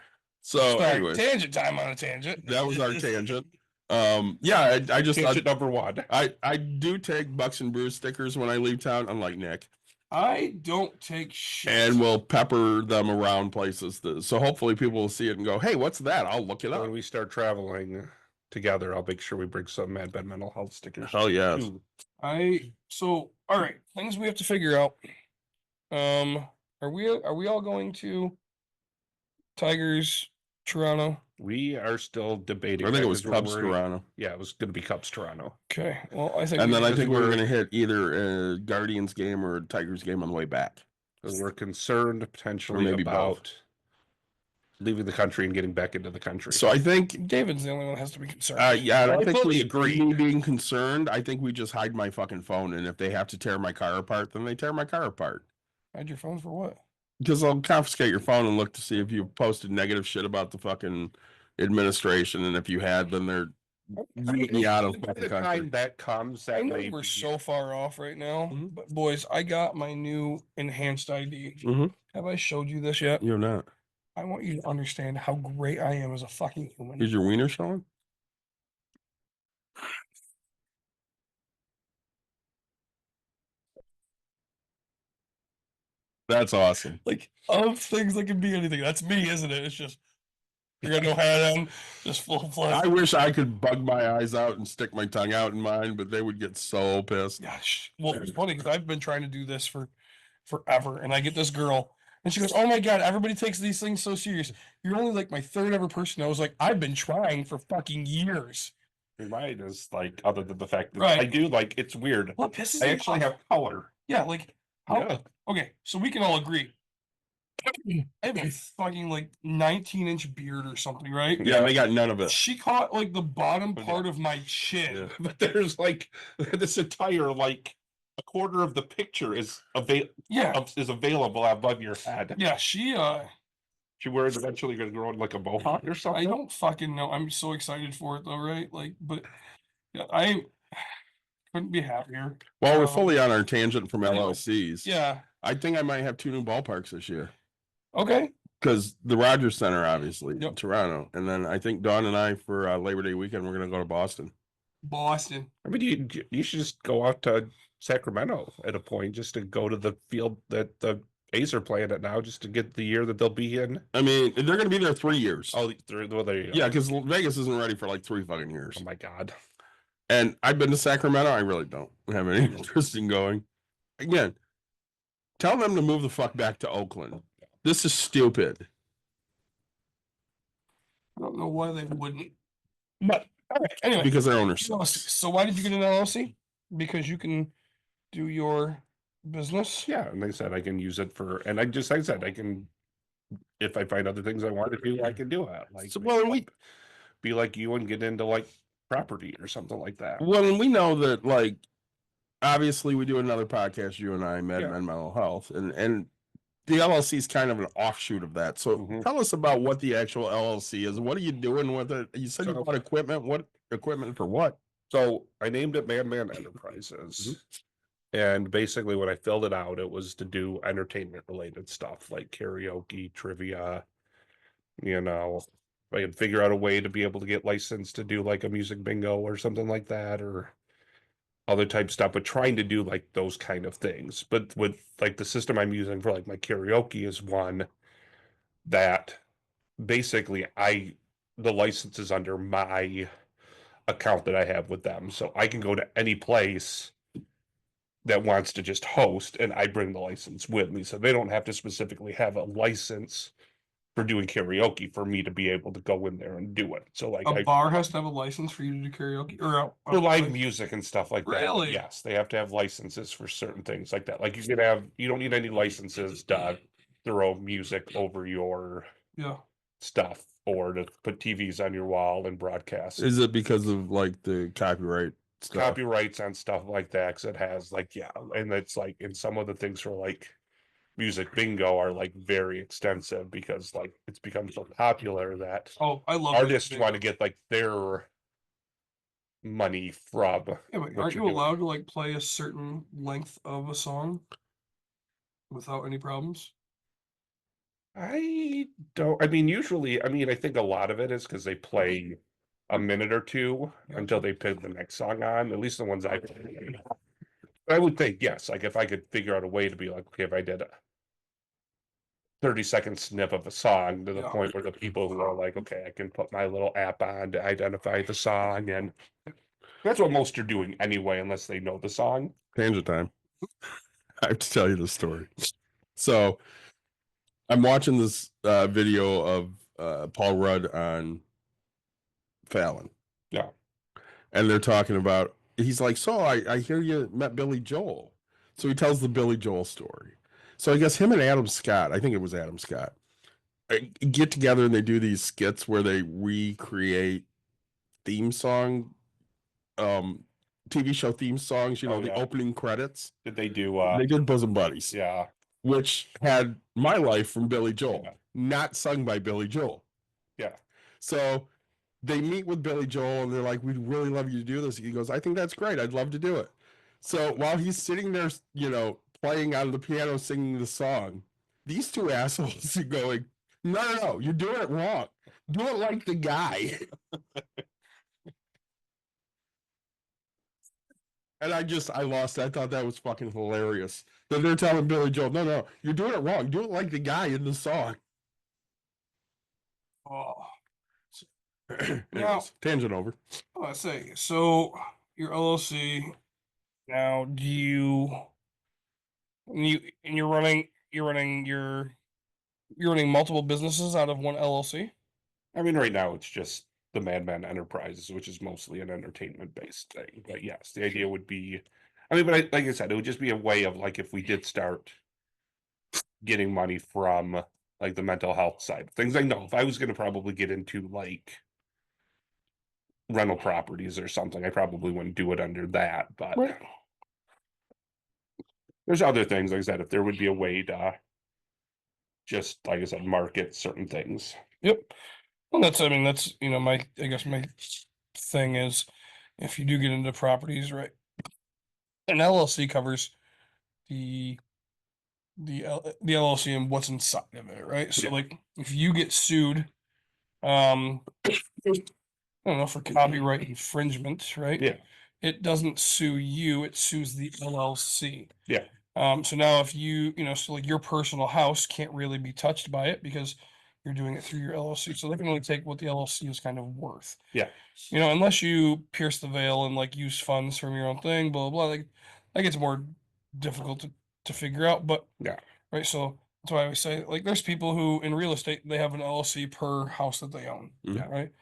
So Sorry, anyways, tangent time on a tangent. that was our tangent. Yeah, I just thought Tangent number 1. I do take Bucks and Brews stickers when I leave town, unlike Nick, I don't take shit. and we'll pepper them around places. So hopefully people will see it and go, "Hey, what's that?" I'll look it When up. we start traveling together, I'll make sure we bring some Mad Ben mental health stickers. Oh yes. Ooh. So all right, things we have to figure out. Are we all going to Tigers Toronto? We are still debating. I think that it was 'cause we're Cubs worried- Toronto, Yeah, it was going to be Cubs Toronto. Okay. Well, I think and then I because think we were we're- going to hit either a Guardians game or a Tigers game on the way back. Because we're concerned potentially maybe both. about leaving the country and getting back into the country. So I think, David's the only one that has to be concerned. yeah, I don't I think fully we agree. me being concerned. I think we just hide my fucking phone, and if they have to tear my car apart, then they tear my car apart. Hide your phone for what? Because I'll confiscate your phone and look to see if you posted negative shit about the fucking administration, and if you had, then they're yeeting you out of By fucking the country. time that comes, I that know may we're be- so far off right now, Mhm. but boys, I got my new enhanced ID. Mm-hmm. Have I showed you this yet? You're not. I want you to understand how great I am as a fucking human. Is your wiener showing? That's awesome. Like, of things that can be anything. That's me, isn't it? It's just you got no hat on, just full flesh. I wish I could bug my eyes out and stick my tongue out in mine, but they would get so pissed. Gosh. Well, it's funny because I've been trying to do this for forever, and I get this girl, And she goes, "Oh my God, everybody takes these things so serious. You're only like my third ever person." I was like, "I've been trying for fucking years." Mine is like, other than the fact that Right. I do like, it's weird. What pisses I me actually off? have color. Yeah, like how? Yeah. Okay, so we can all agree. I have a fucking like 19-inch beard or something, right? Yeah, they got none of it. She caught like the bottom Yeah. part of my chin. Yeah. But there's like this entire like a quarter of the picture is Yeah, available above your head. yeah. She wears eventually gonna grow like a mohawk or I something. don't fucking know. I'm so excited for it though, right? Like, but yeah, I couldn't be happier. While we're fully on our tangent from anyway, LLCs, Yeah. I think I might have 2 new ballparks this year. Okay. Because the Rogers Center, obviously, Yep. in Toronto. And then I think Dawn and I, for Labor Day weekend, we're going to go to Boston. Boston. I mean, you should just go out to Sacramento at a point just to go to the field that the A's are playing at now, just to get the year that they'll be in. I mean, they're going to be there 3 years. Oh, well, there you go. Yeah, because Vegas isn't ready for like 3 fucking years. Oh my God. And I've been to Sacramento. I really don't have any interest in going. Again, tell them to move the fuck back to Oakland. This is stupid. I don't know why they wouldn't. But all right. Anyway, Because their owners. so why did you get an LLC? Because you can do your business. Yeah, and they said I can use it for, and like I said, I can, if I find other things I want to do, I can do it. Like, So, well, and we be like you and get into like property or something like that. Well, and we know that, like, obviously, we do another podcast, you and I, Med Yeah. Men Mental Health, and the LLC is kind of an offshoot of that. So, Mhm. tell us about what the actual LLC is. What are you doing with it? You said you So- bought equipment. What equipment for what? So I named it Man Enterprises. And basically, when I filled it out, it was to do entertainment related stuff like karaoke, trivia. You know, if I could figure out a way to be able to get licensed to do like a music bingo or something like that, or other type stuff, but trying to do like those kind of things. But with like the system I'm using for like my karaoke is one that basically the license is under my account that I have with them. So I can go to any place that wants to just host and I bring the license with me. So they don't have to specifically have a license for doing karaoke for me to be able to go in there and do it. So like A bar has to have a license for you to do karaoke or for live music and stuff like that. Really? Yes, they have to have licenses for certain things like that. Like you don't need any licenses to throw music over your Yeah. stuff or to put TVs on your wall and broadcast. Is it because of like the copyright stuff? Copyrights on stuff like that, because it has like, yeah, and it's like, and some of the things for like music bingo are like very extensive because like it's become so popular that Oh, I love artists music. want to get like their money from. Yeah, but what aren't you're you doing. allowed to like play a certain length of a song without any problems? I don't, I mean, usually, I mean, I think a lot of it is because they play a minute or two until they pick the next song on, at least the ones I play. I would think, yes, like if I could figure out a way to be like, okay, if I did a 30-second snip of a song to the Yeah. point where the people who are like, okay, I can put my little app on to identify the song, and that's what most are doing anyway, unless they know the song. Tangent time. I have to tell you the story. So I'm watching this video of Paul Rudd on Fallon. Yeah. And they're talking about, he's like, so I hear you met Billy Joel. So he tells the Billy Joel story. So I guess him and Adam Scott, I think it was Adam Scott, get together and they do these skits where they recreate theme song, TV show theme songs, you know, Oh, the yeah. opening credits. Did they do They did Bosom Buddies, yeah. which had My Life from Billy Joel, Yeah. not sung by Billy Joel. Yeah. So they meet with Billy Joel and they're like, we'd really love you to do this. He goes, I think that's great. I'd love to do it. So while he's sitting there, you know, playing on the piano, singing the song, these two assholes are going, no, you're doing it wrong. Do it like the guy. And I lost. I thought that was fucking hilarious. That they're telling Billy Joel, no, you're doing it wrong. Do it like the guy in the song. Oh, Anyways, tangent over. I say so. Your LLC. Now, do you? And you're running your You're running multiple businesses out of one LLC? I mean, right now it's just the Madman Enterprises, which is mostly an entertainment based thing. But yes, the idea would be, I mean, but like I said, it would just be a way of like if we did start getting money from like the mental health side of things. I know if I was going to probably get into like rental properties or something, I probably wouldn't do it under that. But Right. there's other things, like I said, if there would be a way to just, like I said, market certain things. Yep. Well, I mean, that's, I guess my thing is if you do get into properties, right? An LLC covers the the LLC and what's inside of it, right? So Yeah. like if you get sued, I don't know, for copyright infringement, right? Yeah. It doesn't sue you, it sues the LLC. Yeah. So now if so like your personal house can't really be touched by it because you're doing it through your LLC. So they can only take what the LLC is kind of worth. Yeah. Unless you pierce the veil and like use funds from your own thing, blah blah, like that gets more difficult to figure out. But Yeah. right, so that's why I always say like there's people who in real estate they have an LLC per house that they own. Yeah. Right.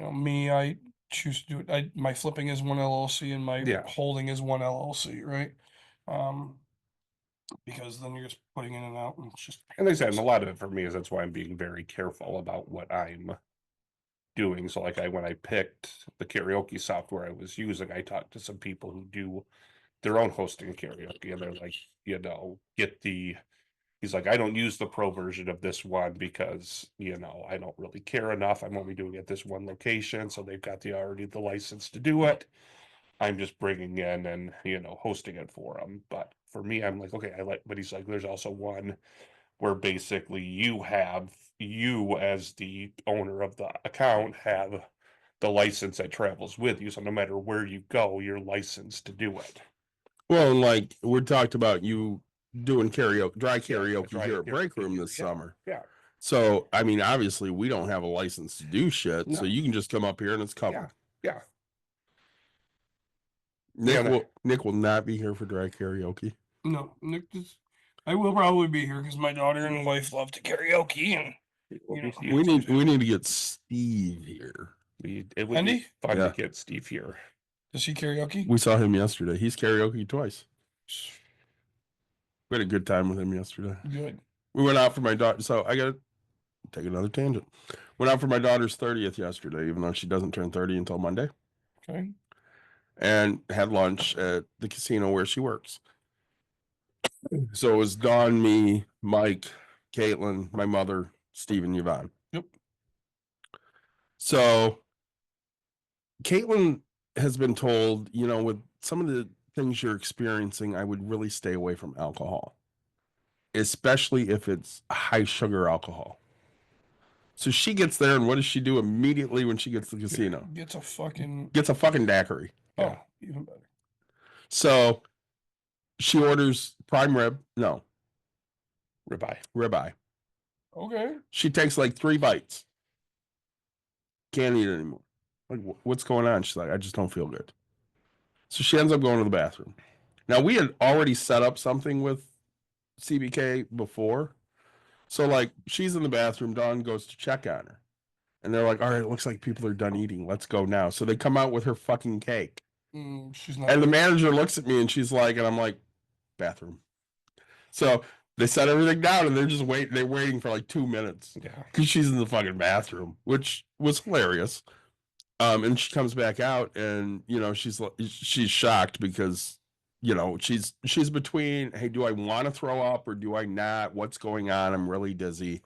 Me, I choose to do it. My flipping is one LLC and my Yeah. holding is one LLC, right? Because then you're just putting in and out and it's just And like I said, and a lot of it for me is that's why I'm being very careful about what I'm doing. So like when I picked the karaoke software I was using, I talked to some people who do their own hosting karaoke and they're like, he's like, I don't use the pro version of this one because, I don't really care enough. I'm only doing it at this one location. So they've got already the license to do it. I'm just bringing in and, hosting it for them. But for me, I'm like, okay, but he's like, there's also one where basically you as the owner of the account have the license that travels with you. So no matter where you go, you're licensed to do it. Well, and like we talked about you doing karaoke, dry karaoke dry here at Break karaoke Room here, this yeah. summer. Yeah. So, I mean, obviously we don't have a license to do shit. So No. you can just come up here and it's covered. Yeah. Nick will not be here for dry karaoke. no. I will probably be here because my daughter and wife love to karaoke and We need to get Steve here. It would Andy? be fun Yeah. to get Steve here. Does he karaoke? We saw him yesterday. He's karaoke twice. We had a good time with him yesterday. Good. We went out for my daughter. So I got to take another tangent. Went out for my daughter's 30th yesterday, even though she doesn't turn 30 until Monday. Okay. And had lunch at the casino where she works. So it was Dawn, me, Mike, Caitlin, my mother, Steve, and Yvonne. Yep. So Caitlin has been told, with some of the things you're experiencing, I would really stay away from alcohol, especially if it's high sugar alcohol. So she gets there, and what does she do immediately when she gets to the casino? Gets a fucking daiquiri. Oh, even better. So she orders prime rib. No. Ribeye. Okay. She takes like 3 bites. Can't eat it anymore. Like, what's going on? She's like, I just don't feel good. So she ends up going to the bathroom. Now, we had already set up something with CBK before. So, like, she's in the bathroom. Dawn goes to check on her. And they're like, all right, it looks like people are done eating. Let's go now. So they come out with her fucking cake. She's not. And the manager looks at me and she's like, and I'm like, bathroom. So they set everything down and they're just waiting. They're waiting for like 2 minutes. Yeah. Because she's in the fucking bathroom, which was hilarious. And she comes back out and, she's shocked because, she's between, hey, do I want to throw up or do I not? What's going on? I'm really dizzy.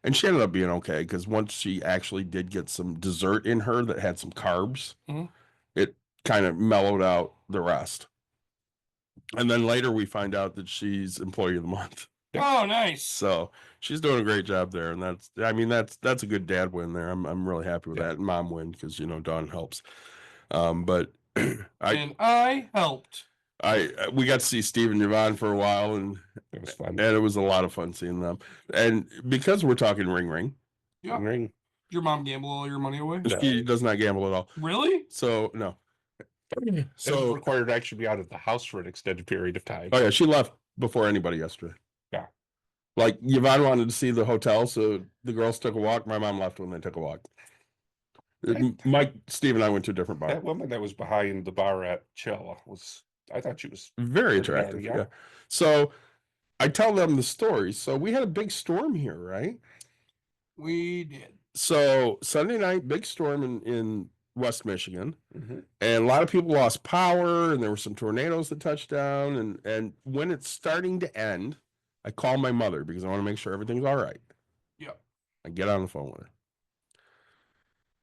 And she ended up being okay because once she actually did get some dessert in her that had some carbs, it kind of mellowed out the rest. And then later we find out that she's employee of the month. Oh, nice. So she's doing a great job there. And that's a good dad win there. I'm really happy with that. And mom win because, Dawn helps. But I helped. We got to see Steve and Yvonne for a while and It was fun. and it was a lot of fun seeing them. And because we're talking ring, Yeah. Ring. Your mom gamble all your money away? she does not gamble at all. Really? So no. So So required to actually be out of the house for an extended period of time. oh yeah, she left before anybody yesterday. Yeah. Like Yvonne wanted to see the hotel, so the girls took a walk. My mom left when they took a walk. Mike, Steve, and I went to a different bar. That woman that was behind the bar at Chill I thought she was Very pretty darn attractive. young. Yeah. So I tell them the story. So we had a big storm here, right? We did. So Sunday night, big storm in West Michigan, Mhm. and a lot of people lost power, and there were some tornadoes that touched down. And when it's starting to end, I call my mother because I want to make sure everything's all right. Yep. I get on the phone with her.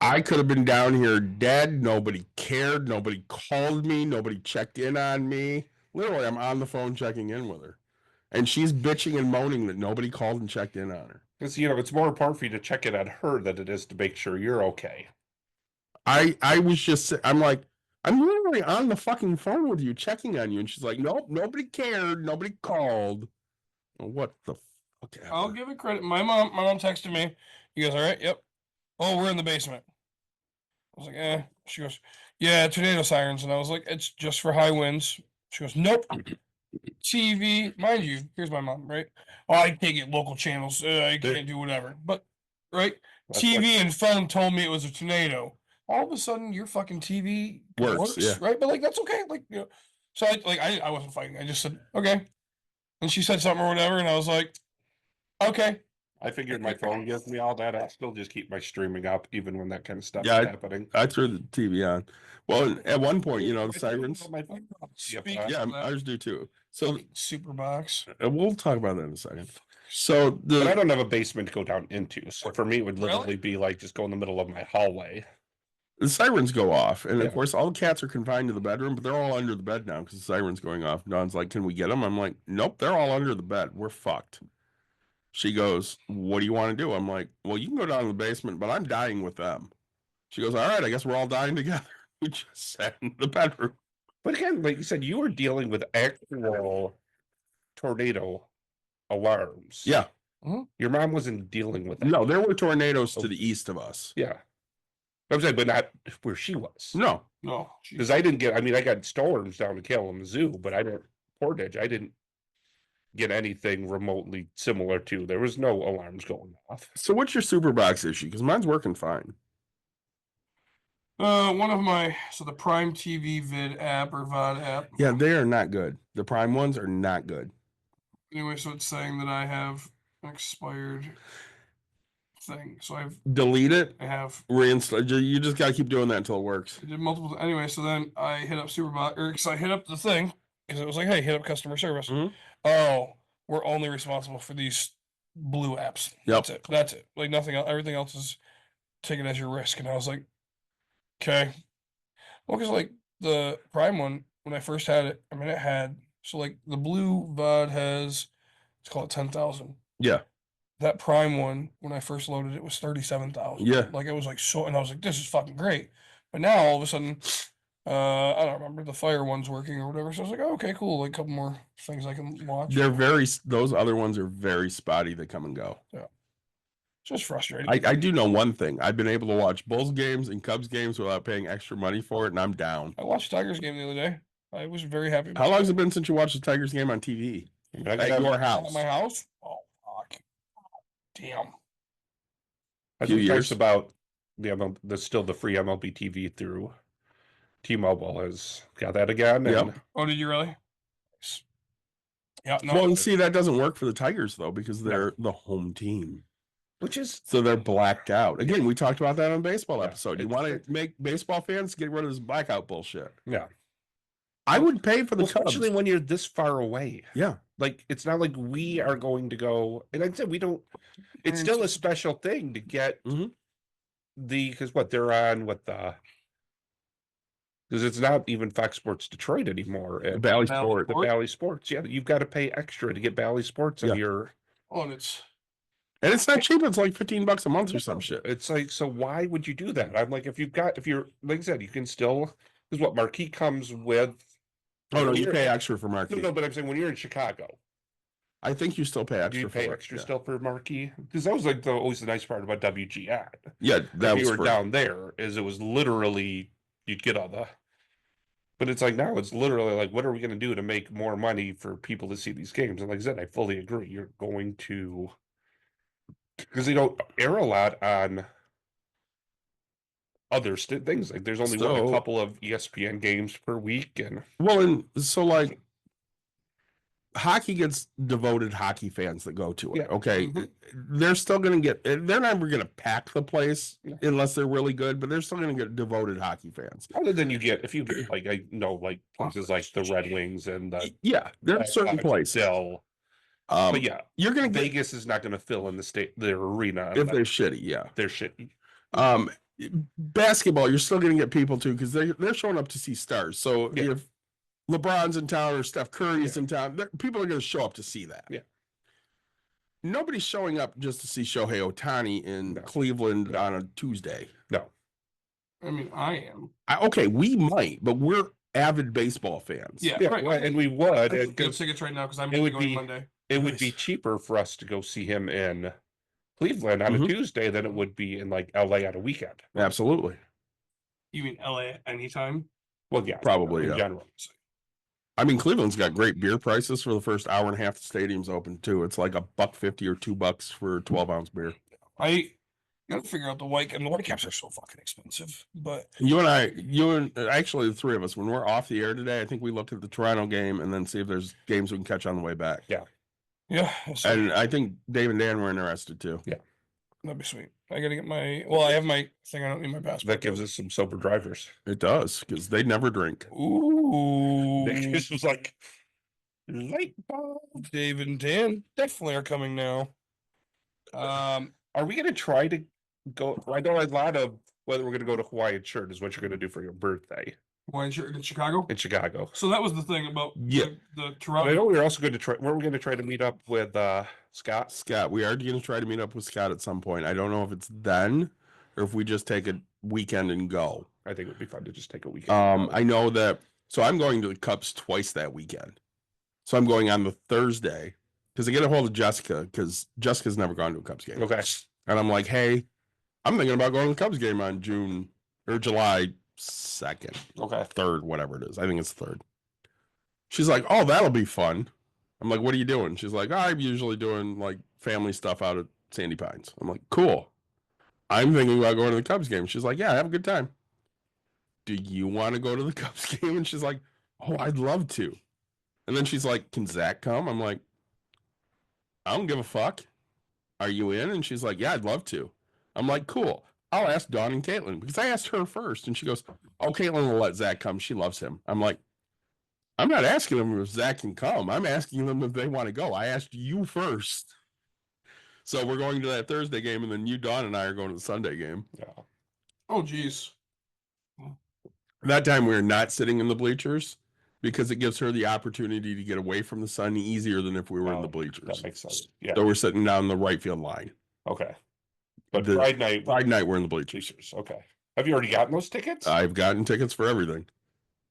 I could have been down here dead. Nobody cared. Nobody called me. Nobody checked in on me. Literally, I'm on the phone checking in with her. And she's bitching and moaning that nobody called and checked in on her. Because it's more important for you to check it on her than it is to make sure you're okay. I was just, I'm like, I'm literally on the fucking phone with you, checking on you. And she's like, nope, nobody cared. Nobody called. What the fuck? I'll give it credit. My mom texted me. You guys all right? Yep. Oh, we're in the basement. I was like, eh. She goes, yeah, tornado sirens. And I was like, it's just for high winds. She goes, nope. TV, mind you, here's my mom, right? Oh, I can't get local channels. I can't do whatever. But, right? That's TV and phone told me it was a tornado. All of a sudden, your fucking TV Works, yeah. right? But like, that's okay. Like, so I wasn't fighting. I just said, okay. And she said something or whatever, and I was like, okay. I figured my phone gives me all that. I still just keep my streaming up even when that kind of stuff Yeah, is happening. I threw the TV on. Well, at one point, the sirens. My phone. Speaking Yeah, of that, ours do too. So super box. we'll talk about that in a second. So But I don't have a basement to go down into. So for me, it would Really? literally be like just go in the middle of my hallway. the sirens go off, and Yeah. of course, all the cats are confined to the bedroom, but they're all under the bed now because the siren's going off. Dawn's like, "Can we get them?" I'm like, "Nope, they're all under the bed. We're fucked." She goes, "What do you want to do?" I'm like, "Well, you can go down to the basement, but I'm dying with them." She goes, "All right, I guess we're all dying together." We just sat in the bedroom. But again, like you said, you were dealing with actual tornado alarms. Yeah, Your mom wasn't dealing with that. no, there were tornadoes to the east of us. Yeah. I'm saying, but not where she was. No, No. Because I got storms down in Kalamazoo, but Portage, I didn't get anything remotely similar to. There was no alarms going off. so what's your super box issue? Because mine's working fine. One of the Prime TV vid app or VOD app. Yeah, they are not good. The Prime ones are not good. Anyway, so it's saying that I have an expired thing. So I Delete it, have reinstall. You just got to keep doing that until it works. I did multiple. Anyway, so then I hit up Superbox, or because I hit up the thing because it was like, hey, hit up customer service. Mhm. Oh, we're only responsible for these blue apps. Yep. That's it. That's it. Like nothing else. Everything else is taken as your risk. And I was like, okay. Well, because like the Prime one, when I first had it, I mean, it had so like the blue VOD has, let's call it 10,000. Yeah, That Prime one, when I first loaded it, was 37,000. Yeah. Like it was like so, and I was like, this is fucking great. But now all of a sudden, I don't remember the Fire one's working or whatever. So I was like, oh, okay, cool. Like a couple more things I can watch. those other ones are very spotty. They come and go. Just frustrating. I do know one thing. I've been able to watch Bulls games and Cubs games without paying extra money for it, and I'm down. I watched Tigers game the other day. I was very happy. How long has it been since you watched the Tigers game on TV? I At got your At house? my house? Oh, fuck. Damn. I Few think years. nice about there's still the free MLB TV through T-Mobile has got that again. Yep. And Oh, did you really? Nice. Yeah, no. Well, and see, that doesn't work for the Tigers though because they're the home team, which is so they're blacked out. Again, we talked about that on a baseball Yeah, episode. You it's- want to make baseball fans get rid of this blackout bullshit. yeah. I would pay for the Well, especially Cubs. when you're this far away. Yeah, Like it's not like we are going to go. And like I said, we don't. It's still a special thing to get Mhm. because they're on because it's not even Fox Sports Detroit anymore. the Valley Valley Sport. The Valley Sports, yeah, you've got to pay extra to get Valley Sports Yeah. on your. Oh, and it's And it's not cheap. It's like $15 a month or some shit. It's like, so why would you do that? I'm like, if you're like I said, you can still because what Marquee comes with. Oh no, when you you're- pay extra for No, Marquee. no, but I'm saying when you're in Chicago, I think you still pay do extra. you pay for it. extra Yeah. still for Marquee? Because that was like always the nice part about WGN. Yeah, that If was you were free. down there, is it was literally you'd get all the But it's like now it's literally like, what are we going to do to make more money for people to see these games? And like I said, I fully agree. You're going to, because they don't air a lot on other things. Like there's only a So- couple of ESPN games per week, and Well, and so like hockey gets devoted hockey fans that go to it. Yeah. Okay. They're still going to get, they're never going to pack the place Yeah. unless they're really good, but they're still going to get devoted hockey fans. other than if you get like I know like places like the Red Wings and the Yeah. There's certain places. Still, Um, but yeah, you're going to get, Vegas is not going to fill in the arena if they're shitty. Yeah. they're shitty. Basketball, you're still going to get people too, because they're showing up to see stars. So Yeah. if LeBron's in town or Steph Curry's in town, people are going to show up to see that. Yeah. Nobody's showing up just to see Shohei Ohtani in Cleveland on a Tuesday. No. I mean, I am. Okay, we might, but we're avid baseball fans. Yeah, Yeah, right. well, and we would. I And get tickets right now because I'm it would going be- Monday. it would be cheaper for us to go see him in Cleveland on Mhm. a Tuesday than it would be in like LA on a weekend. Absolutely. You mean LA anytime? Well, yeah, Probably, in yeah. general. I mean, Cleveland's got great beer prices for the first hour and a half the stadium's open too. It's like $1.50 or $2 for a 12-ounce beer. I gotta figure out the white, and the white caps are so fucking expensive. But You and actually the three of us, when we're off the air today, I think we look at the Toronto game and then see if there's games we can catch on the way back. Yeah. yeah, And I think Dave and Dan were interested too. that'd be sweet. I gotta get my. Well, I have my thing. I don't need my passport. That gives us some sober drivers. It does, because they never drink. Ooh, This was like light bulb. Dave and Dan definitely are coming now. Are we going to try to go? I know a lot of whether we're going to go to Hawaii and shirt is what you're going to do for your birthday Why in Chicago? in Chicago. So that was the thing about Yeah. the But I Toronto. know we were also going to try. Weren't we going to try to meet up with Scott? Scott, we are going to try to meet up with Scott at some point. I don't know if it's then or if we just take a weekend and go. I think it would be fun to just take a weekend. I know that. So I'm going to the Cubs twice that weekend. So I'm going on the Thursday because I get a hold of Jessica because Jessica's never gone to a Cubs game. Okay. And I'm like, hey, I'm thinking about going to the Cubs game on June or July 2nd, Okay. 3rd, whatever it is. I think it's 3rd. She's like, oh, that'll be fun. I'm like, what are you doing? She's like, I'm usually doing like family stuff out at Sandy Pines. I'm like, cool. I'm thinking about going to the Cubs game. She's like, yeah, have a good time. Do you want to go to the Cubs game? And she's like, oh, I'd love to. And then she's like, can Zach come? I'm like, I don't give a fuck. Are you in? And she's like, yeah, I'd love to. I'm like, cool. I'll ask Dawn and Caitlin because I asked her first. And she goes, oh, Caitlin will let Zach come. She loves him. I'm like, I'm not asking them if Zach can come. I'm asking them if they want to go. I asked you first. So we're going to that Thursday game, and then you, Dawn, and I are going to the Sunday game. Yeah. Oh, geez. That time we are not sitting in the bleachers because it gives her the opportunity to get away from the sun easier than if we were in the bleachers. That makes sense. Yeah. So we're sitting down the right field line. Okay. But The Pride Night. Friday night we're in the bleachers. Bleachers. Okay. Have you already gotten those tickets? I've gotten tickets for everything.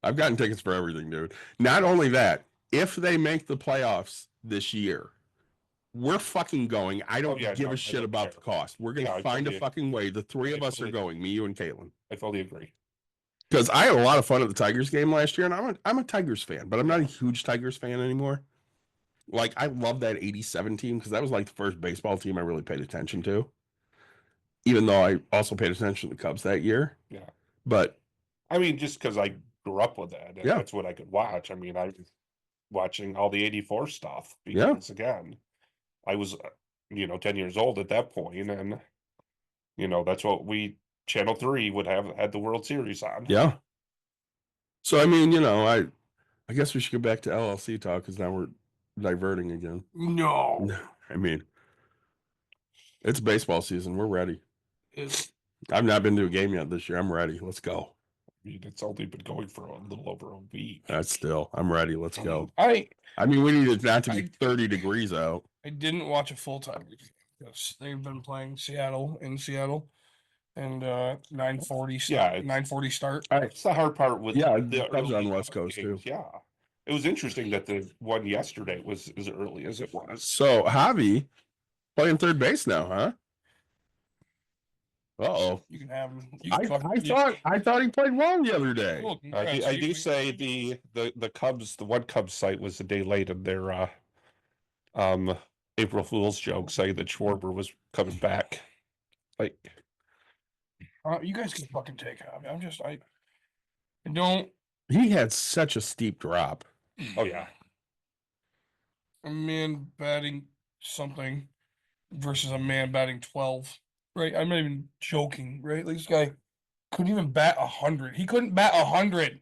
I've gotten tickets for everything, dude. Not only that, if they make the playoffs this year, we're fucking going. I don't yeah, give no, a I shit don't about care. the cost. We're gonna Yeah, I find a totally- fucking way. The three of I us are totally- going, me, you, and Caitlin. I fully agree. Because I had a lot of fun at the Tigers game last year, and I'm a Tigers fan, but I'm not a huge Tigers fan anymore. Like, I love that 87 team because that was like the first baseball team I really paid attention to. Even though I also paid attention to the Cubs that year. Yeah. But I mean, just because I grew up with that, and Yeah. that's what I could watch. I mean, I was watching all the '84 stuff Yeah. because again, I was, 10 years old at that point, and that's what Channel 3 would have had the World Series on. yeah. So I mean, I guess we should get back to LLC talk because now we're diverting again. No. I mean, it's baseball season. We're ready. It's, I've not been to a game yet this year. I'm ready. Let's go. I mean, it's only been going for a little over a week. That's still. I'm ready. Let's go. I I mean, we need it not to be I- 30 degrees out. didn't watch a full time because they've been playing Seattle and 9:40 Yeah, it's- 9:40 start. It's the hard part with Yeah, the that was on early West Coast, too. games. Yeah, it was interesting that the one yesterday was as early as it was. So Javi playing third base now, huh? Uh-oh. You can have him. You I, can fucking, I thought he played well the other day. Cool, I congrats. do You- say the Cubs, the one Cubs site was a day late in their April Fool's joke saying that Schwarber was coming back. Like, you guys can fucking take it. I don't. He had such a steep drop. oh yeah, A man batting something versus a man batting 12, right? I'm not even joking, right? Like this guy couldn't even bat 100. He couldn't bat 100.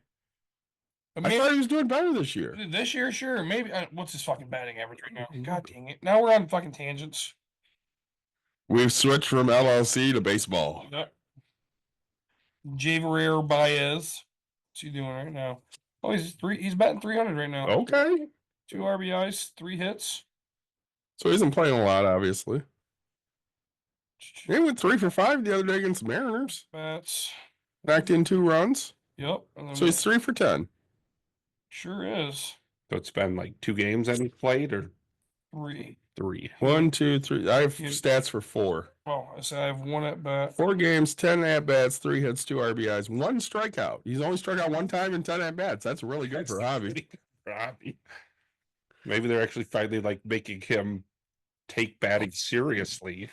A I man thought he was doing better this year. this year, sure, maybe. What's his fucking batting average right now? Mm-hmm. God dang it! Now we're on fucking tangents. We've switched from LLC to baseball. Yep. Javier Baez. What's he doing right now? Oh, he's batting 300 right now. Okay. 2 RBIs, 3 hits. So he isn't playing a lot, obviously. He went 3 for 5 the other day against the Mariners. Bats. Knocked in 2 runs. Yep. And then So he's 3 for 10. sure is. so it's been like 2 games that he played or 3. 3. 1, 2, 3. I have Yeah. stats for 4. Oh, I said I have 1 at bat. 4 games, 10 at bats, 3 hits, 2 RBIs, 1 strikeout. He's only struck out 1 time in 10 at bats. That's really good for Javi. Maybe they're actually finally like making him take batting seriously.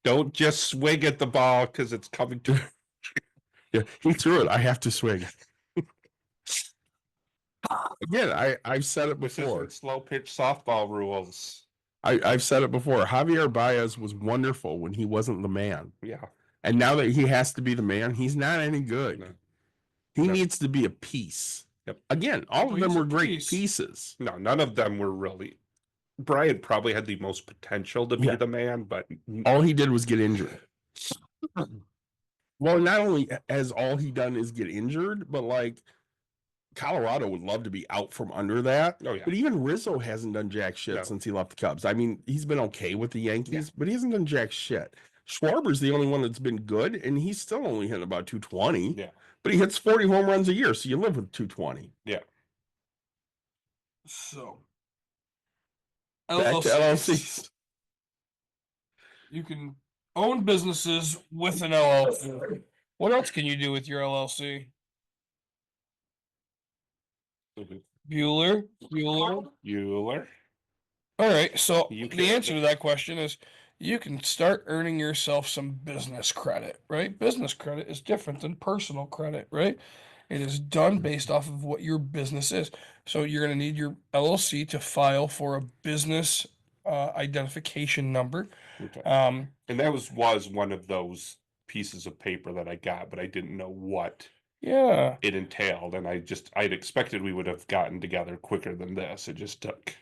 Don't just swing at the ball because it's coming to. Yeah, he threw it. I have to swing. Again, I've said it This before. isn't slow pitch softball rules. I've said it before. Javier Baez was wonderful when he wasn't the man. Yeah. And now that he has to be the man, he's not any good. No. He No. needs to be a piece. Yep. Again, all Well, of them he's a were great piece. pieces. No, none of them were really. Brian probably had the most potential to be Yeah. the man, but All he did was get injured. Well, not only has all he done is get injured, but like Colorado would love to be out from under that. oh yeah, But even Rizzo hasn't done jack shit No. since he left the Cubs. I mean, he's been okay with the Yankees, but he hasn't done jack shit. Schwarber's the only one that's been good, and he's still only hitting about 220. Yeah. But he hits 40 home runs a year, so you live with 220. So. Back to LLCs. You can own businesses with an LLC. What else can you do with your LLC? Bueller. Euler. All right. So You the can- answer to that question is you can start earning yourself some business credit, right? Business credit is different than personal credit, right? It is done based off of what your business is. So you're going to need your LLC to file for a business identification number. Okay. Um, And that was one of those pieces of paper that I got, but I didn't know what yeah. it entailed, and I'd expected we would have gotten together quicker than this. It just took.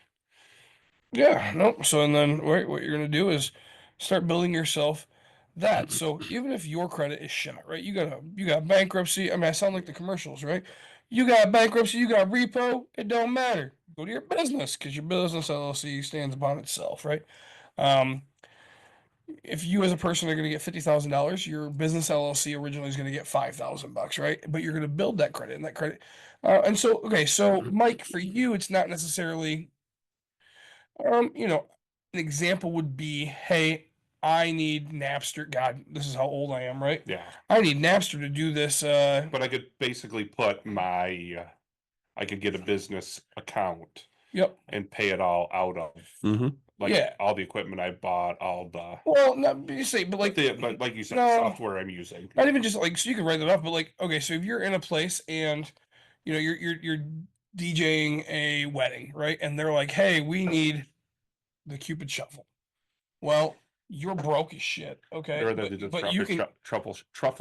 Yeah, no. So and then what you're gonna do is start building yourself that. So even if your credit is shot, right? You got bankruptcy. I mean, I sound like the commercials, right? You got bankruptcy, you got repo, it don't matter. Go to your business because your business LLC stands upon itself, right? If you as a person are gonna get $50,000, your business LLC originally is gonna get $5,000, right? But you're gonna build that credit and that credit. And so okay, so Mike, for you, it's not necessarily an example would be, hey, I need Napster. God, this is how old I am, right? Yeah, I need Napster to do this. but I could basically put I could get a business account Yep. and pay it all out of Mm-hmm. like Yeah. all the equipment I bought, all the Well, not you say, but like, but like you said, No. software I'm using. not even just like so you can write that off, but like, okay, so if you're in a place and you're DJing a wedding, right? And they're like, hey, we need the Cupid shuffle. Well, you're broke as shit, okay? Or the But you can truffle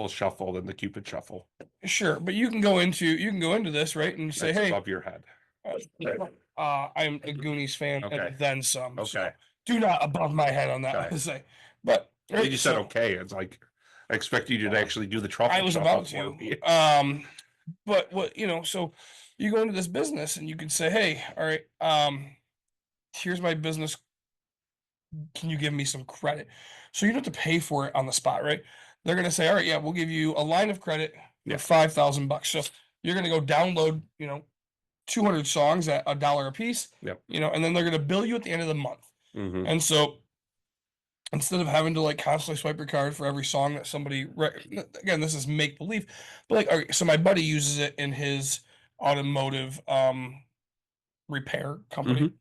shuffle than the Cupid shuffle. sure, but you can go into this, right? And say, That's hey, above your head. I'm a Goonies fan Okay. and then some. So Okay. do not above my head on that. Okay. I would say, but I think you said so okay. It's like I expect you to actually do the truffle. I was shuffle about for me. to. But what so you go into this business and you can say, hey, all right, here's my business. Can you give me some credit? So you don't have to pay for it on the spot, right? They're gonna say, all right, yeah, we'll give you a line of credit Yeah. for $5,000. So you're gonna go download, 200 songs at $1 a piece. Yep. And then they're gonna bill you at the end of the month. Mhm. And so instead of having to like constantly swipe your card for every song that somebody again, this is make believe, but like, all right, so my buddy uses it in his automotive repair company.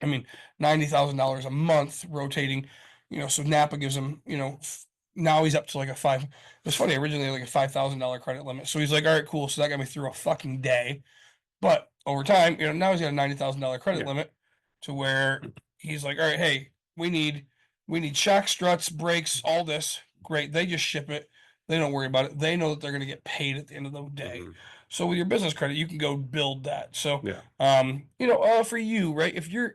I mean, $90,000 a month rotating, so Napa gives him, now he's up to like a five. It's funny, originally like a $5,000 credit limit. So he's like, all right, cool. So that got me through a fucking day. But over time, now he's got a $90,000 credit Yeah. limit to where he's like, all right, hey, we need shock struts, brakes, all this. Great. They just ship it. They don't worry about it. They know that they're going to get paid at the end of the day. So with your business credit, you can go build that. So, Yeah. for you, right? If you're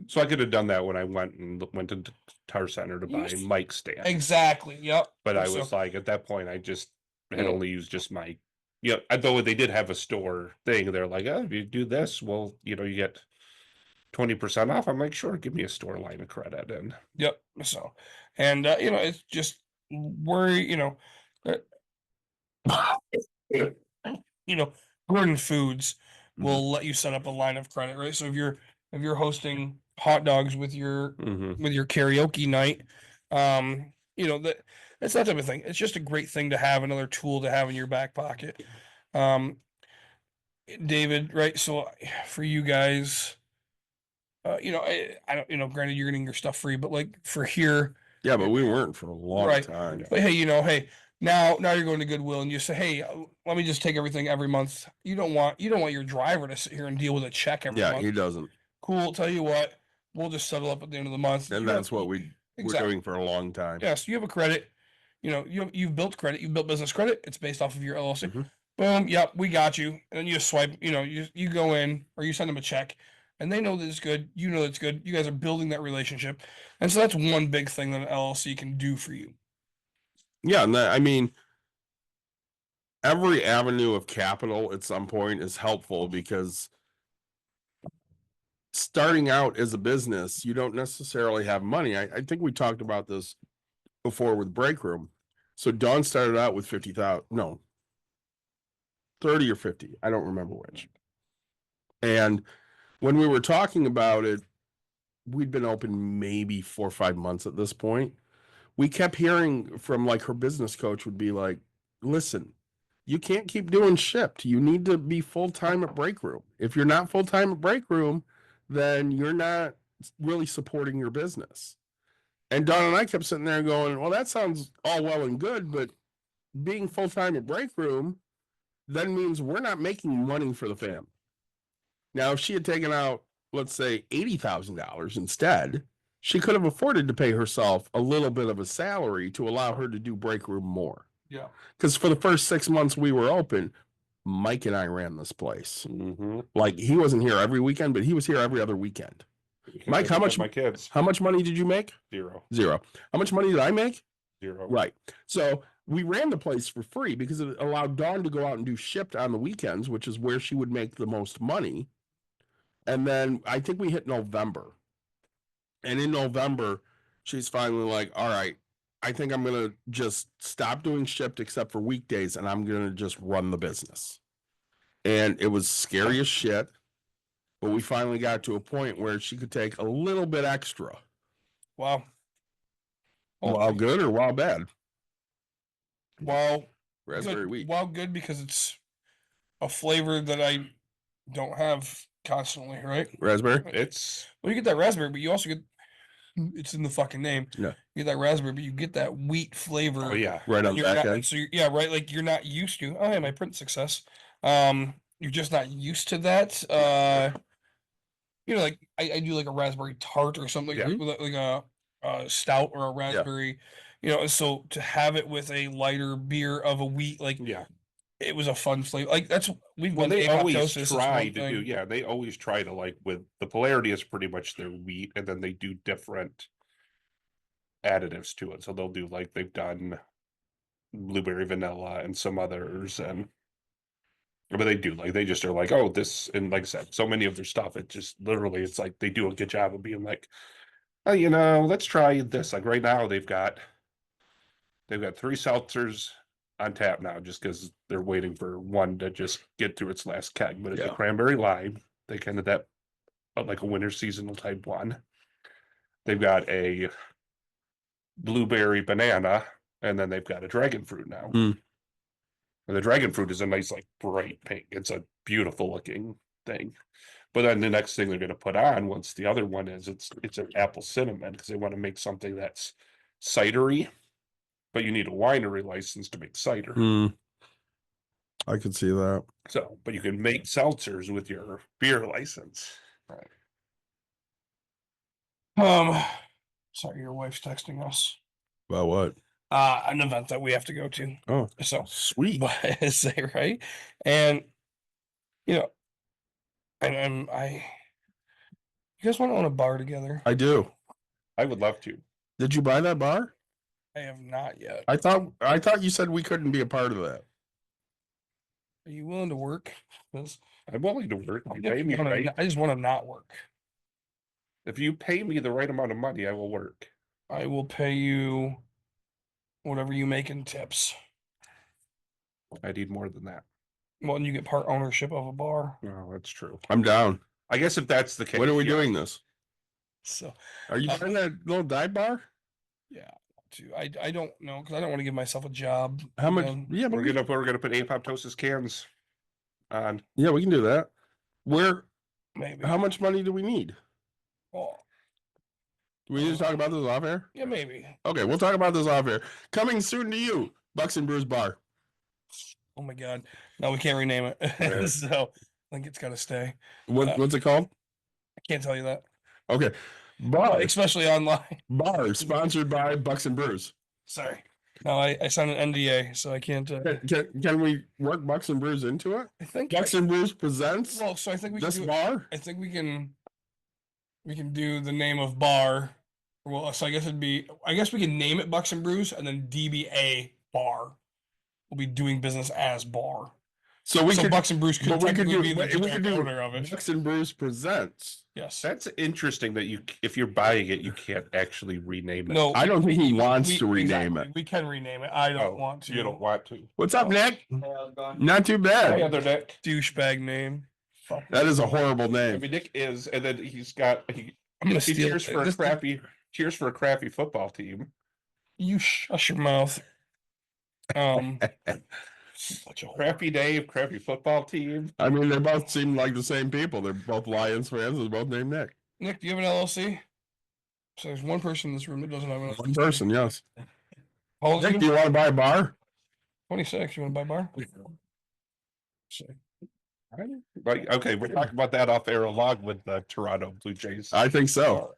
So I could have done that when I went to Guitar Center to buy Yes. mic stand. exactly, yep. But I So- was like, at that point, I just had Mm. only used just my, though they did have a store thing. They're like, oh, if you do this, well, you get 20% off. I'm like, sure, give me a store line of credit. And Yep. So, and it's just worry, Gordon Foods will let you set up a line of credit, right? So if you're hosting hot dogs with your karaoke night, that's that type of thing. It's just a great thing to have, another tool to have in your back pocket. David, right? So for you guys, I don't, granted you're getting your stuff free, but like for here, Yeah, but we weren't for a long Right. time. but hey, hey, now you're going to Goodwill and you say, hey, let me just take everything every month. You don't want your driver to sit here and deal with a check every Yeah, month. he doesn't. Cool. Tell you what, we'll just settle up at the end of the month. And You have- that's what we're exactly. doing for a long time. Yes, you have a credit. You've built credit. You've built business credit. It's based off of your LLC. Mhm. Boom. Yep, we got you. And then you just swipe. You go in or you send them a check, and they know that it's good. You know that it's good. You guys are building that relationship, and so that's one big thing that an LLC can do for you. Yeah, and I mean, every avenue of capital at some point is helpful because starting out as a business, you don't necessarily have money. I think we talked about this before with Break Room. So Dawn started out with 50,000, no, 30 or 50. I don't remember which. And when we were talking about it, we'd been open maybe 4 or 5 months at this point. We kept hearing from like her business coach would be like, listen, you can't keep doing shipped. You need to be full-time at Break Room. If you're not full-time at Break Room, then you're not really supporting your business. And Don and I kept sitting there going, well, that sounds all well and good, but being full-time at Break Room then means we're not making money for the family. Now, if she had taken out, let's say, $80,000 instead, she could have afforded to pay herself a little bit of a salary to allow her to do Break Room more. Yeah. Because for the first 6 months we were open, Mike and I ran this place. mm-hmm. Like he wasn't here every weekend, but he was here every other weekend. Mike, how much- My kids? How much money did you make? 0. 0. How much money did I make? 0. Right. So we ran the place for free because it allowed Dawn to go out and do shipped on the weekends, which is where she would make the most money. And then I think we hit November. And in November, she's finally like, all right, I think I'm going to just stop doing shipped except for weekdays and I'm going to just run the business. And it was scary as shit. But we finally got to a point where she could take a little bit extra. Wow. While good or while bad? Wow. Raspberry Good. wheat. Wow, good because it's a flavor that I don't have constantly, right? Raspberry? It's Well, you get that raspberry, but you also get it's in the fucking name. Yeah. You get that raspberry, but you get that wheat flavor. oh yeah. Right on You're back not, end. so yeah, right. Like you're not used to. Oh, hey, my print success. You're just not used to that. Like I do like a raspberry tart or something Yeah. with like a stout or a raspberry. So to have it with a lighter beer of a wheat, like Yeah. it was a fun flavor. Like that's we've Well, done they always apoptosis, it's one try to thing. do. Yeah, they always try to like with the polarity is pretty much their wheat, and then they do different additives to it. So they'll do like they've done blueberry vanilla and some others, and but they do like they just are like, oh, this, and like I said, so many of their stuff, it just literally it's like they do a good job of being like, oh, let's try this. Like right now they've got 3 seltzers on tap now just because they're waiting for one to just get through its last keg. But it's a Yeah. cranberry lime. They kind of that like a winter seasonal type one. they've got a blueberry banana, and then they've got a dragon fruit now. Mm. And the dragon fruit is a nice, like, bright pink. It's a beautiful looking thing. But then the next thing they're going to put on, once the other one is, it's an apple cinnamon, because they want to make something that's cidery, but you need a winery license to make cider. I could see that. So, but you can make seltzers with your beer license. Sorry, your wife's texting us. About what? An event that we have to go to. Oh, So sweet. what I say, right? And you know, you guys want to own a bar together? I do. I would love to. Did you buy that bar? I have not yet. I thought you said we couldn't be a part of that. Are you willing to work? 'Cause I'm willing to work. I You pay me right. just want to not work. If you pay me the right amount of money, I will work. I will pay you whatever you make in tips. I need more than that. Well, and you get part ownership of a bar. No, that's true. I'm down. I guess if that's the case. When are we yeah. doing this? So Are you buying that little dive bar? yeah, I don't know, because I don't want to give myself a job. How much? again. Yeah, but We're gonna put apoptosis cans on. yeah, we can do that. Where? Maybe. How much money do we need? Well, Do we need to talk about this off air? yeah, maybe. Okay, we'll talk about this off air. Coming soon to you, Bucks and Brews Bar. Oh my God. No, we can't rename it. Right. So I think it's got to stay. What's it called? I can't tell you that. Okay, bar. Especially online. Bar sponsored by Bucks and Brews. Sorry. No, I signed an NDA, so I can't. Can we work Bucks and Brews into it? I think. Bucks and Brews presents Well, so I think we can this do it. bar. I think we can do the name of bar. Well, so I guess we can name it Bucks and Brews, and then DBA Bar will be doing business as bar. So we could Bucks and Brews could but we could technically do be the we could do owner of it. Bucks and Brews presents. Yes. That's interesting that if you're buying it, you can't actually rename it. No, I don't think he wants to rename exactly. it. We can rename it. I don't want to. You don't want to. What's up, Nick? Not too Hey, bad. other Nick. Douchebag name. Fuck. That is a horrible I name. mean, Nick is, and then he's got I'm gonna he steal cheers for a this. crappy football team. You shush your mouth. Such a Crappy Dave, crappy football team. I mean, they both seem like the same people. They're both Lions fans. They're both named Nick. Nick, do you have an LLC? So there's one person in this room that doesn't have an LLC. One person, yes. How old are Nick, do you? you want to buy a bar? 26. You want to buy a bar? Like, okay, we're talking about that off air along with the Toronto Blue Jays. I think so.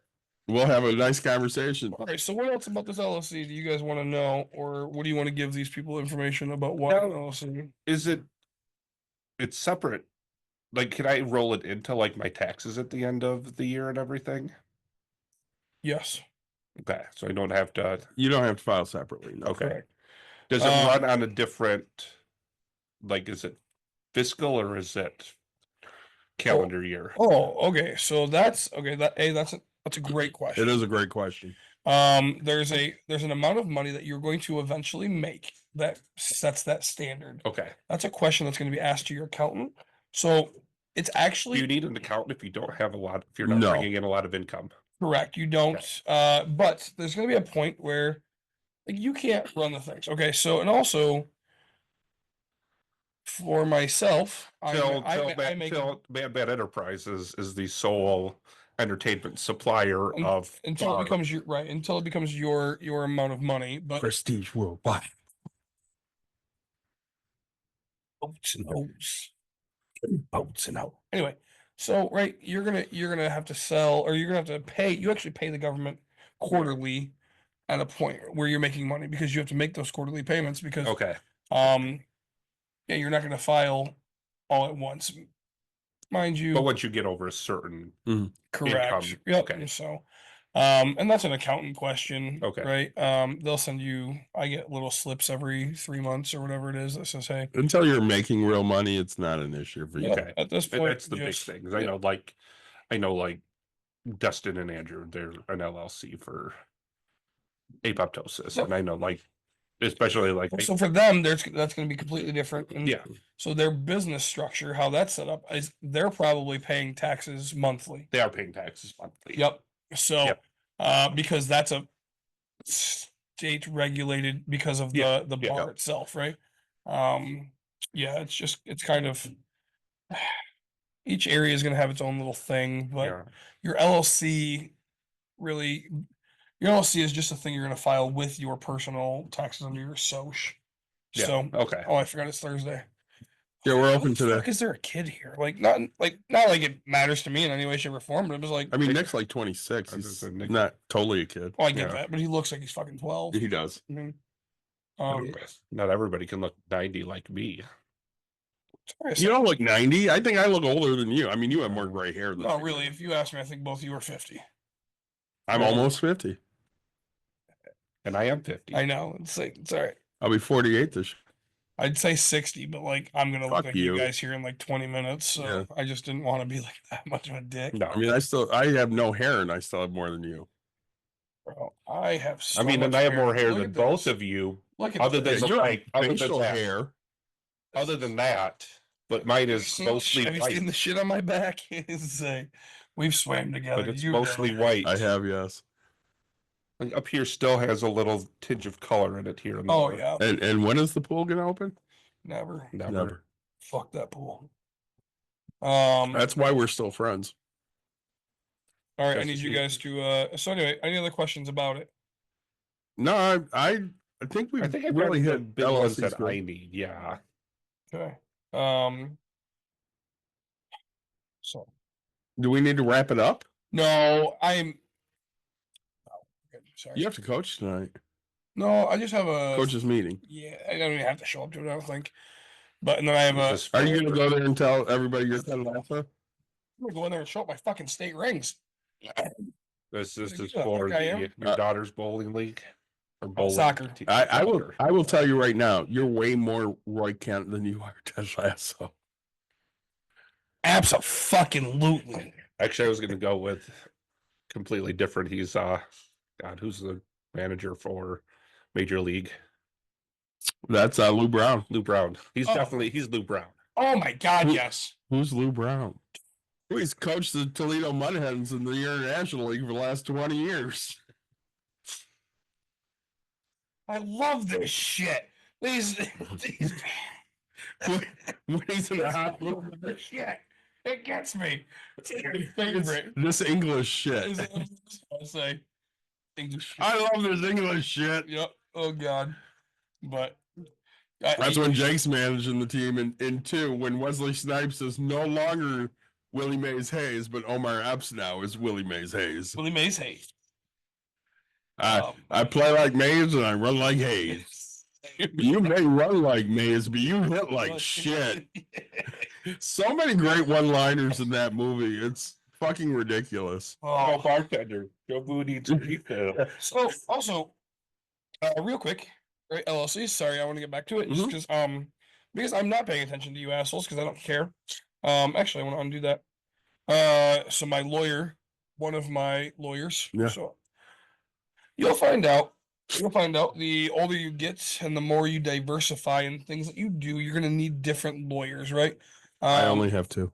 We'll have a nice conversation. All right. So what else about this LLC do you guys want to know, or what do you want to give these people information about what No. LLC? It's separate. Like, can I roll it into like my taxes at the end of the year and everything? Yes. Okay, so I don't have to. You don't have to file separately. No. Okay. Correct. Does it run on a different, like, is it fiscal or is it calendar year? Oh, okay. So that's okay. That's a great question. It is a great question. There's an amount of money that you're going to eventually make that sets that standard. Okay. That's a question that's going to be asked to your accountant. So it's Do actually you need an accountant if you don't have if you're not No. bringing in a lot of income? correct. You don't. But there's going to be a point where like you can't run the things. Okay. So and also for myself, Till make Bad Bad Enterprises is the sole entertainment supplier of until bar. it becomes your amount of money. But Prestige worldwide. boats and oats. Boats and oats. Anyway, so right, you're gonna have to sell, or you're gonna have to pay. You actually pay the government quarterly at a point where you're making money because you have to make those quarterly payments because Okay. yeah, you're not gonna file all at once, mind you. But once you get over a certain Correct. income, Yep. okay. So, and that's an accountant question. Okay. Right. They'll send you. I get little slips every 3 months or whatever it is that says, "Hey." Until you're making real money, it's not an issue for you. Yep, Okay. At this And point, that's the just- big thing. 'Cause I know like Dustin and Andrew, they're an LLC for apoptosis. Yep. And I know like especially like So for them, that's going to be completely different. And yeah, so their business structure, how that's set up, is they're probably paying taxes monthly. they are paying taxes monthly. Yep. So, Yep. because that's a state regulated because of the yeah. bar itself, right? Yeah, it's kind of each area is going to have its own little thing, but Yeah. your LLC really, your LLC is just a thing you're going to file with your personal taxes under your SOC. Yeah, So, okay. oh, I forgot it's Thursday. Yeah, we're Why open the today. fuck is there a kid here? Like not like it matters to me in any way, shape, or form, but it was like, I mean, Nick's like 26. I was He's gonna say Nick- not totally a kid. oh, I get yeah. that, but he looks like he's fucking 12. He does. I mean, Not everybody can look 90 like me. sorry, You don't look 90. I think I look older than you. I mean, you have more gray hair than no, me. really. If you ask me, I think both of you are 50. I'm almost 50. And I am 50. I know. It's all right. I'll be 48 this year. I'd say 60, but like I'm gonna look Fuck like you you. guys here in like 20 minutes. So Yeah. I just didn't want to be like that much of a dick. No. I mean, I have no hair and I still have more than you. Bro, I have so I mean, much and I have more hair Look than at both this. of you. Look at Other this. than you like, have other than facial that, hair. other than that, but mine Have you is seen- mostly have you white. seen the shit on my back? It's we've swam together. But it's You mostly know. white. I have, yes. Like, up here still has a little tinge of color in it here and Oh there. yeah, And when is the pool gonna open? never. Never. Fuck that pool. That's why we're still friends. All right, I Just need you cheap. guys to. So anyway, any other questions about it? No, I think we I think I've really got the hit big ones LLC's that good. I need. Yeah. Okay. So Do we need to wrap it up? no, I'm. Oh, good, sorry. You have to coach tonight. No, I just have a Coach's meeting. Yeah, I don't even have to show up to it. I don't think. But and then I have a. This Are you gonna go there and tell everybody you're Ted Lasso? I'm gonna go in there and show up my fucking state rings. This You is think for I am? your daughter's bowling league or bowling soccer. team. I will Soccer. I will tell you right now, you're way more Roy Kent than you are Ted Lasso. Absolutely. Actually, I was going to go with completely different. He's God, who's the manager for Major League? That's Lou Brown. Lou Brown. He's Oh. definitely Lou Brown. Oh my God! Who- Yes. Who's Lou Brown? He's coached the Toledo Mudhens in the International League for the last 20 years. I love this shit. These When he's in the hospital. this shit. It gets me. It's like my favorite. This English shit. I'll say English. I love this English shit. Yep. Oh God. But That's when Jake's managing the team in two, when Wesley Snipes is no longer Willie Mays Hayes, but Omar Epps now is Willie Mays Hayes. Willie Mays Hayes. I play like Mays and I run like Hayes. You may run like Mays, but you hit like shit. So many great one-liners in that movie. It's fucking ridiculous. Oh, Oh, bartender, Joe Boo needs refill. so also, real quick, right? LLC. Sorry, I want to get back to it just because I'm not paying attention to you assholes because I don't care. Actually, I want to undo that. So my lawyer, one of my lawyers. Yeah. So you'll find out. You'll find out the older you get and the more you diversify in things that you do, you're gonna need different lawyers, right? I only have two.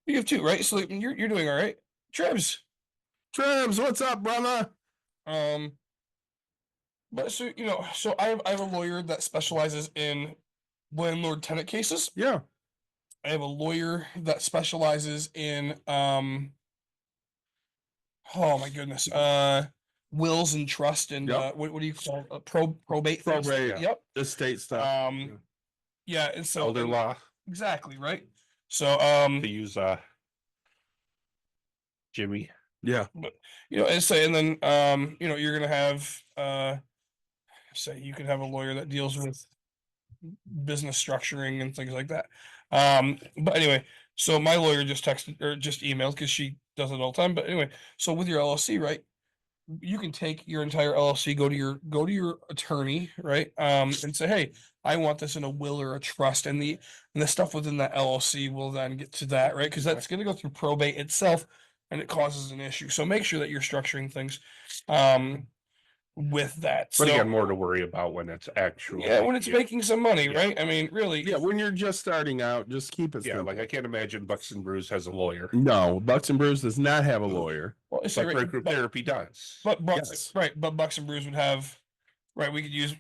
You have two, right? So you're doing all right. Trebs. Tribs, what's up, brother? But so so I have a lawyer that specializes in landlord tenant cases. Yeah. I have a lawyer that specializes in oh my goodness, wills and trust and Yep. what do you call it? Probate things. Probate. Yep. Estate stuff. Yeah, and so Elder law exactly, right? So to use Jimmy. Yeah. and say and then you're gonna have say you could have a lawyer that deals with business structuring and things like that. But anyway, so my lawyer just texted or just emailed because she does it all the time. But anyway, so with your LLC, right? You can take your entire LLC, go to your attorney, right? And say, hey, I want this in a will or a trust, and the stuff within that LLC will then get to that, right? Because that's going to go through probate itself, and it causes an issue. So make sure that you're structuring things. with that. But So again, more to worry about when it's actual. yeah, when it's making some money, Yeah. right? I mean, really, Yeah, when you're just starting out, just keep it Yeah, simple. like I can't imagine Bucks and Brews has a lawyer. No, Bucks and Brews does not have a lawyer. well, it's But right, Break Group Therapy does. but Bucks, Yes. right? But Bucks and Brews would have, right? We could use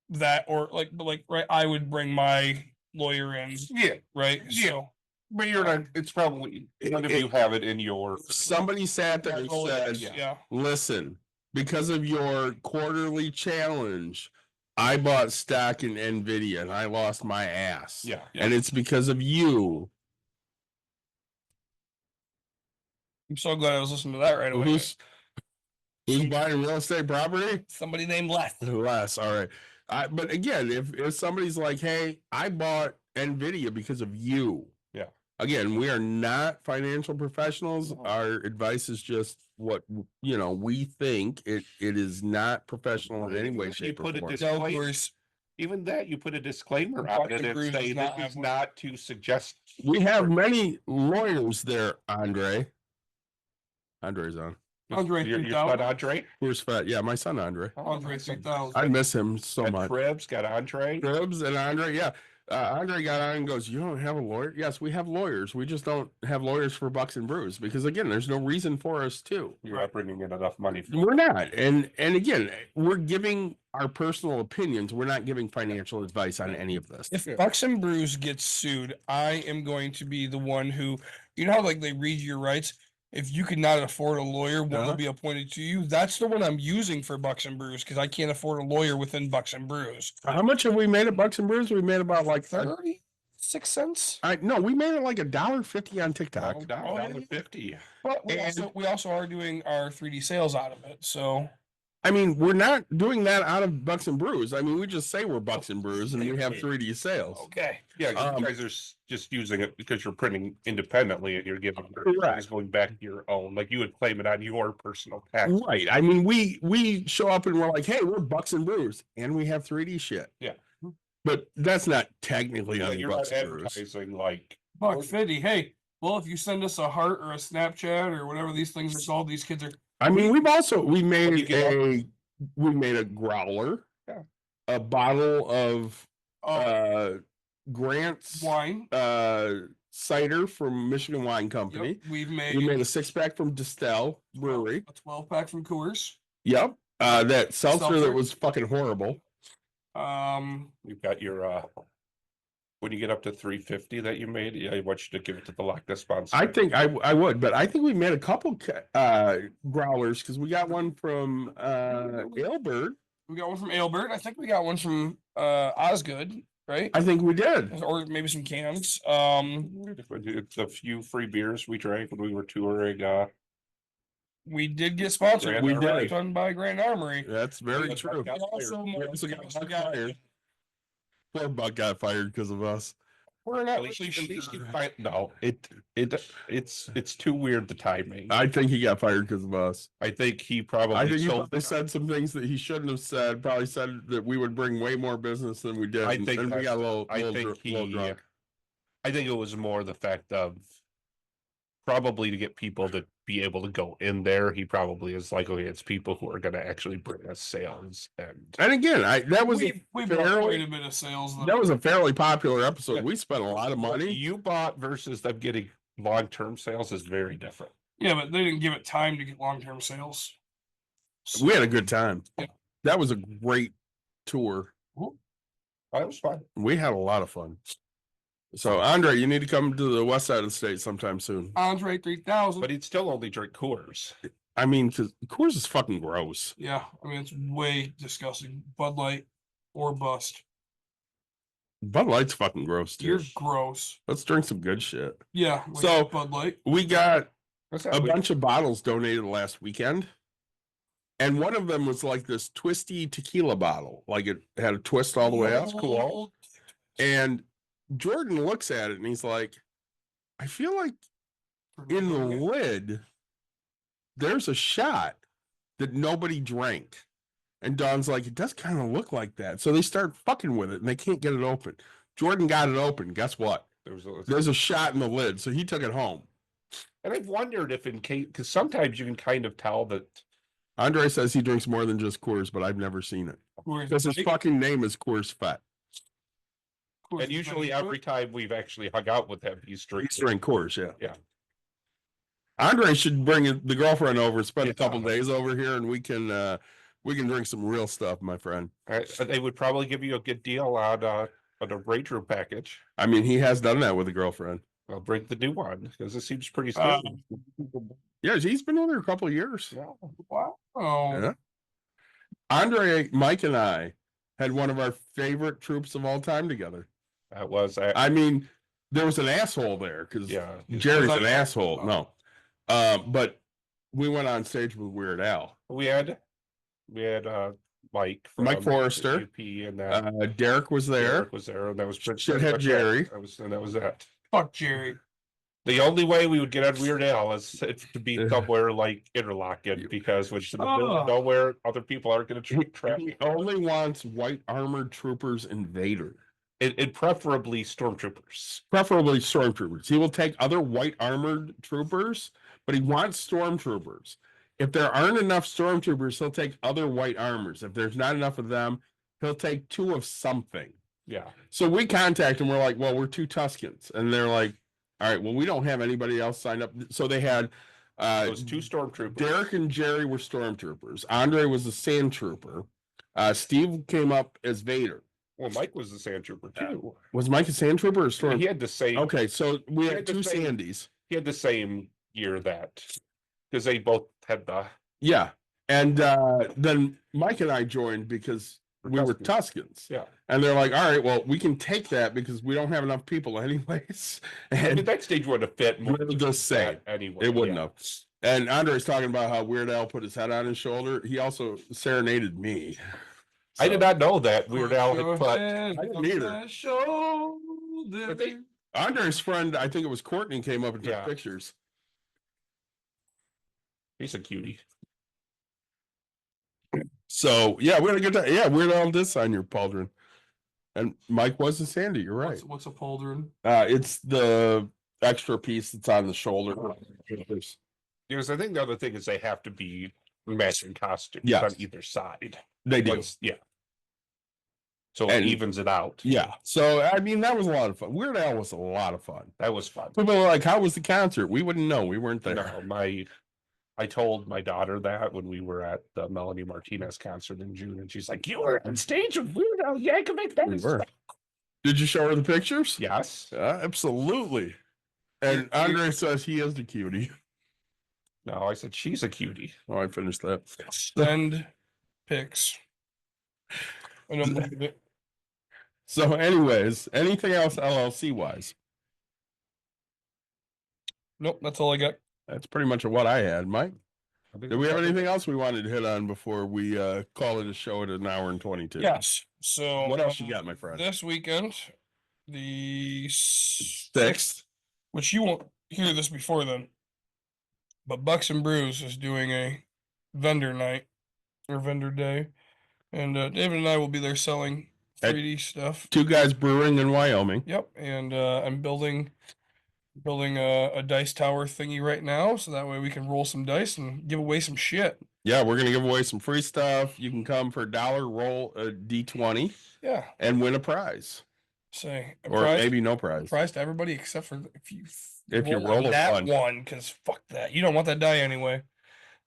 that, or like, right? I would bring my lawyer in, Yeah, right? Yeah. So but you're not. It's probably none of you have it in your. Somebody sat there and said, yeah. listen, because of your quarterly challenge, I bought stock in NVIDIA and I lost my ass. Yeah. And it's because of you. I'm so glad I was listening to that right away. Who's buying real estate property? Somebody named Les. Less. All right. But again, if somebody's like, hey, I bought NVIDIA because of you. Yeah. Again, we are not financial professionals. Our advice is just what we think. It is not professional in any way, You shape, or put it form. this No, way. yours. Even that, you put a disclaimer Bucks on it and and Brews say does not this have is one. not to suggest. We have many lawyers there, Andre. Andre's on. Andre your 3000. son Andre. Where's Fat? Yeah, my son Andre. Andre 3000. I miss him so Got much. Krebs, got Andre. Krebs and Andre, yeah. Andre got on and goes, "You don't have a lawyer?" Yes, we have lawyers. We just don't have lawyers for Bucks and Brews because again, there's no reason for us to. You're not bringing in enough money. We're not, and again, we're giving our personal opinions. We're not giving financial advice on any of this. If Bucks and Brews gets sued, I am going to be the one who, how like they read your rights. If you could not afford a lawyer, one will be appointed to you. That's the one I'm using for Bucks and Brews because I can't afford a lawyer within Bucks and Brews. How much have we made at Bucks and Brews? We made about like 36 cents. no, we made it like $1.50 on TikTok. $1.50. But we also are doing our 3D sales out of it. So I mean, we're not doing that out of Bucks and Brews. I mean, we just say we're Bucks and Brews and we have 3D sales. okay. Yeah, you guys are just using it because you're printing independently and you're giving Correct. going back to your own. Like you would claim it on your personal tax. Right. I mean, we show up and we're like, hey, we're Bucks and Brews and we have 3D shit. Yeah. But that's not technically Yeah, on you're Bucks not and Brews. advertising like $1.50. Hey, well, if you send us a heart or a Snapchat or whatever these things are called, these kids are. I mean, we made you get a growler, Yeah. a bottle of Grant's Wine. cider from Michigan Wine Company. Yep. We We made made a 6-pack from Distel Brewery. a 12-pack from Coors. Yep. That seltzer that Seltzer. was fucking horrible. you've got your when you get up to 350 that you made, I want you to give it to the Loch Ness sponsor. I think I would, but I think we made a couple growlers because we got one from Ailbird. We got one from Ailbert. I think we got one from Osgood, right? I think we did. Or maybe some cans. It's a few free beers we drank when we were touring. We did get sponsored. Grand We Armory, did. done by Grand Armory. That's very We true. got Also, We more- also got also Buck got- fired. Poor Buck got fired because of us. We're not At least, really at least you sure. find no. It's too weird the timing. I think he got fired because of us. I think he probably. I think he sold- probably said some things that he shouldn't have said. Probably said that we would bring way more business than we did. I and- think and we got a little, I think little drunk. I think it was more the fact of probably to get people to be able to go in there. He probably is like, okay, it's people who are going to actually bring us sales, and And again, that was We've got quite fairly a bit of sales. that was a fairly popular episode. Yeah. We spent a lot of what money. you bought versus them getting long-term sales is very different. Yeah, but they didn't give it time to get long-term sales. We had a good time. Yeah. That was a great tour. That was fun. We had a lot of fun. So Andre, you need to come to the west side of the state sometime soon. Andre 3000. But he'd still only drink Coors. I mean, because Coors is fucking gross. Yeah, I mean it's way disgusting. Bud Light or bust. Bud Light's fucking gross too. You're gross. Let's drink some good shit. Yeah. Like So- Bud Light. We got What's a that? bunch of bottles donated last weekend. And one of them was like this twisty tequila bottle. Like it had a twist all the way up. That's cool. And Jordan looks at it and he's like, I feel like in the lid, there's a shot that nobody drank. And Don's like, it does kind of look like that. So they start fucking with it and they can't get it open. Jordan got it open. Guess what? There's a shot in the lid. So he took it home. And I've wondered if in case, because sometimes you can kind of tell that Andre says he drinks more than just Coors, but I've never seen it. Because his fucking name is Coors Fat. And usually every time we've actually hung out with him, he's He's drinking. drinking Coors, yeah. Yeah. Andre should bring the girlfriend over, spend a Yeah. couple days over here, and we can drink some real stuff, my friend. They would probably give you a good deal on a rate room package. I mean, he has done that with a girlfriend. I'll bring the new one because it seems pretty Uh, smooth. Yeah, he's been with her a couple of years. Yeah. Wow. Yeah. Andre, Mike, and I had one of our favorite troops of all time together. That was I mean, there was an asshole there because yeah. Jerry's Was an I- asshole. No, but we went on stage with Weird Al. We had Mike Mike Forrester. UP, and then Derek was there. Derek was there, and that was pretty Shithead much Jerry. it. That was it. Fuck Jerry. The only way we would get on Weird Al is to be somewhere like Interlochen, because which in the middle of nowhere, other people aren't going to treat crap. He only wants white armored troopers and Vader. It preferably stormtroopers. Preferably stormtroopers. He will take other white armored troopers, but he wants stormtroopers. If there aren't enough stormtroopers, he'll take other white armors. If there's not enough of them, he'll take 2 of something. Yeah. So we contact him. We're like, well, we're 2 Tuscans. And they're like, all right, well, we don't have anybody else signed up. So they had Those 2 stormtroopers. Derek and Jerry were stormtroopers. Andre was a sand trooper. Steve came up as Vader. Well, Mike was the sand trooper too. Was Mike a sand trooper or storm? He had the same. Okay, so we He had had the 2 same- Sandys. He had the same year that because they both had the. Yeah. And then Mike and I joined because we were Tuscans. Yeah. And they're like, all right, well, we can take that because we don't have enough people anyways. I mean, And that stage wouldn't have fit. we're just saying, anyway. it wouldn't yeah. have. And Andre's talking about how Weird Al put his head on his shoulder. He also serenaded me. I did not know that Weird Al Your had put. head I didn't on either. my shoulder. But they- Andre's friend, I think it was Courtney, came up and took Yeah. pictures. He's a cutie. So yeah, we're gonna get that. Yeah, Weird Al did sign your pauldron. And Mike was a Sandy, you're right. What's a pauldron? It's the extra piece that's on the shoulder. Because I think the other thing is they have to be matching costumes Yes. on either side. They do. Yeah. So And- it evens it out. Yeah. So I mean, that was a lot of fun. Weird Al was a lot of fun. That was fun. People were like, "How was the concert?" We wouldn't know. We weren't there. No, I told my daughter that when we were at the Melanie Martinez concert in June, and she's like, "You were on stage with Weird Al Yankovic." That We is were. Did you show her the pictures? Yes. Absolutely. And Andre says he is the cutie. No, I said she's a cutie. Oh, I finished that. Send pics. And I'm looking at- So, anyways, anything else LLC wise? Nope, that's all I got. That's pretty much what I had, Mike. I think Did we have anything else we wanted to hit on before we call it a show at 1:22? Yes. So What else you got, my friend? This weekend, the 6th. which you won't hear this before then, but Bucks and Brews is doing a vendor night or vendor day, and David and I will be there selling At- 3D stuff. 2 Guys Brewing in Wyoming. Yep, and I'm building a dice tower thingy right now, so that way we can roll some dice and give away some shit. Yeah, we're gonna give away some free stuff. You can come for $1, roll a D20, Yeah, and win a prize, say a or prize, maybe no prize. prize to everybody except for If you roll a that one. one, because fuck that, you don't want that die anyway.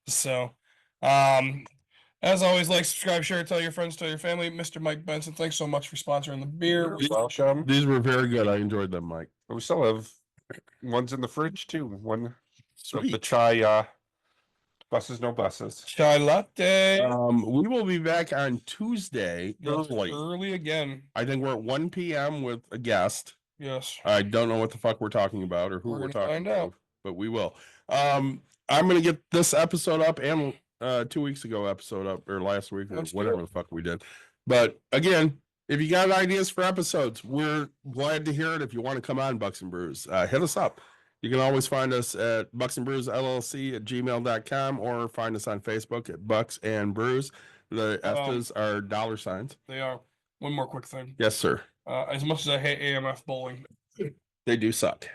So, as always, like, subscribe, share, tell your friends, tell your family. Mr. Mike Benson, thanks so much for sponsoring the beer. You're welcome. These were very good. I enjoyed them, Mike. We still have ones in the fridge too. One of the Sweet. chai buses, no buses. Chai latte. We will be back on Tuesday Yes, early. early again. I think we're at 1 p.m. with a guest. Yes. I don't know what the fuck we're talking about or who We're we're gonna talking find out. about, but we will. I'm gonna get this episode up and 2 weeks ago episode up, or last week, or Sounds whatever good. the fuck we did. But again, if you got ideas for episodes, we're glad to hear it. If you want to come on Bucks and Brews, hit us up. You can always find us at Bucks and Brews LLC at gmail.com, or find us on Facebook at Bucks and Brews. The S's are $signs. They are. One more quick thing. Yes, sir. As much as I hate AMF bowling, They do suck.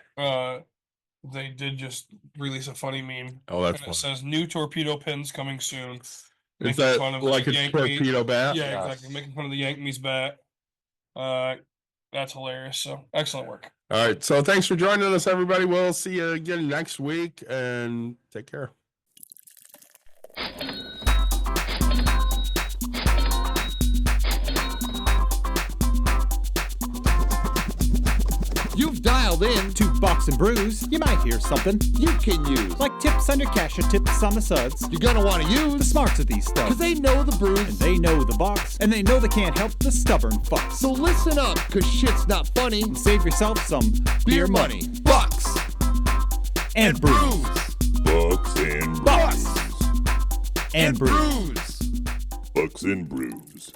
they did just release a funny meme. Oh, that's And it funny. says new torpedo pins coming soon. Is Making that fun of like the a Yank meat. torpedo bat? Yeah, Yes. exactly. Making fun of the Yank Me's bat. That's hilarious. So excellent work. All right. So thanks for joining us, everybody. We'll see you again next week, and take care. You've dialed in. To Bucks and Brews, you might hear something You can use. like tips on your cash or tips on the suds. You're gonna want to The use. smarts of these Because stuff. they know the brews. And they know the Bucks, and they know they can't help the stubborn fucks. So listen up, because shit's not funny. Save yourself some Beer money. Bucks. and brews. Bucks and Bucks brews. and brews. Brews. Bucks and brews.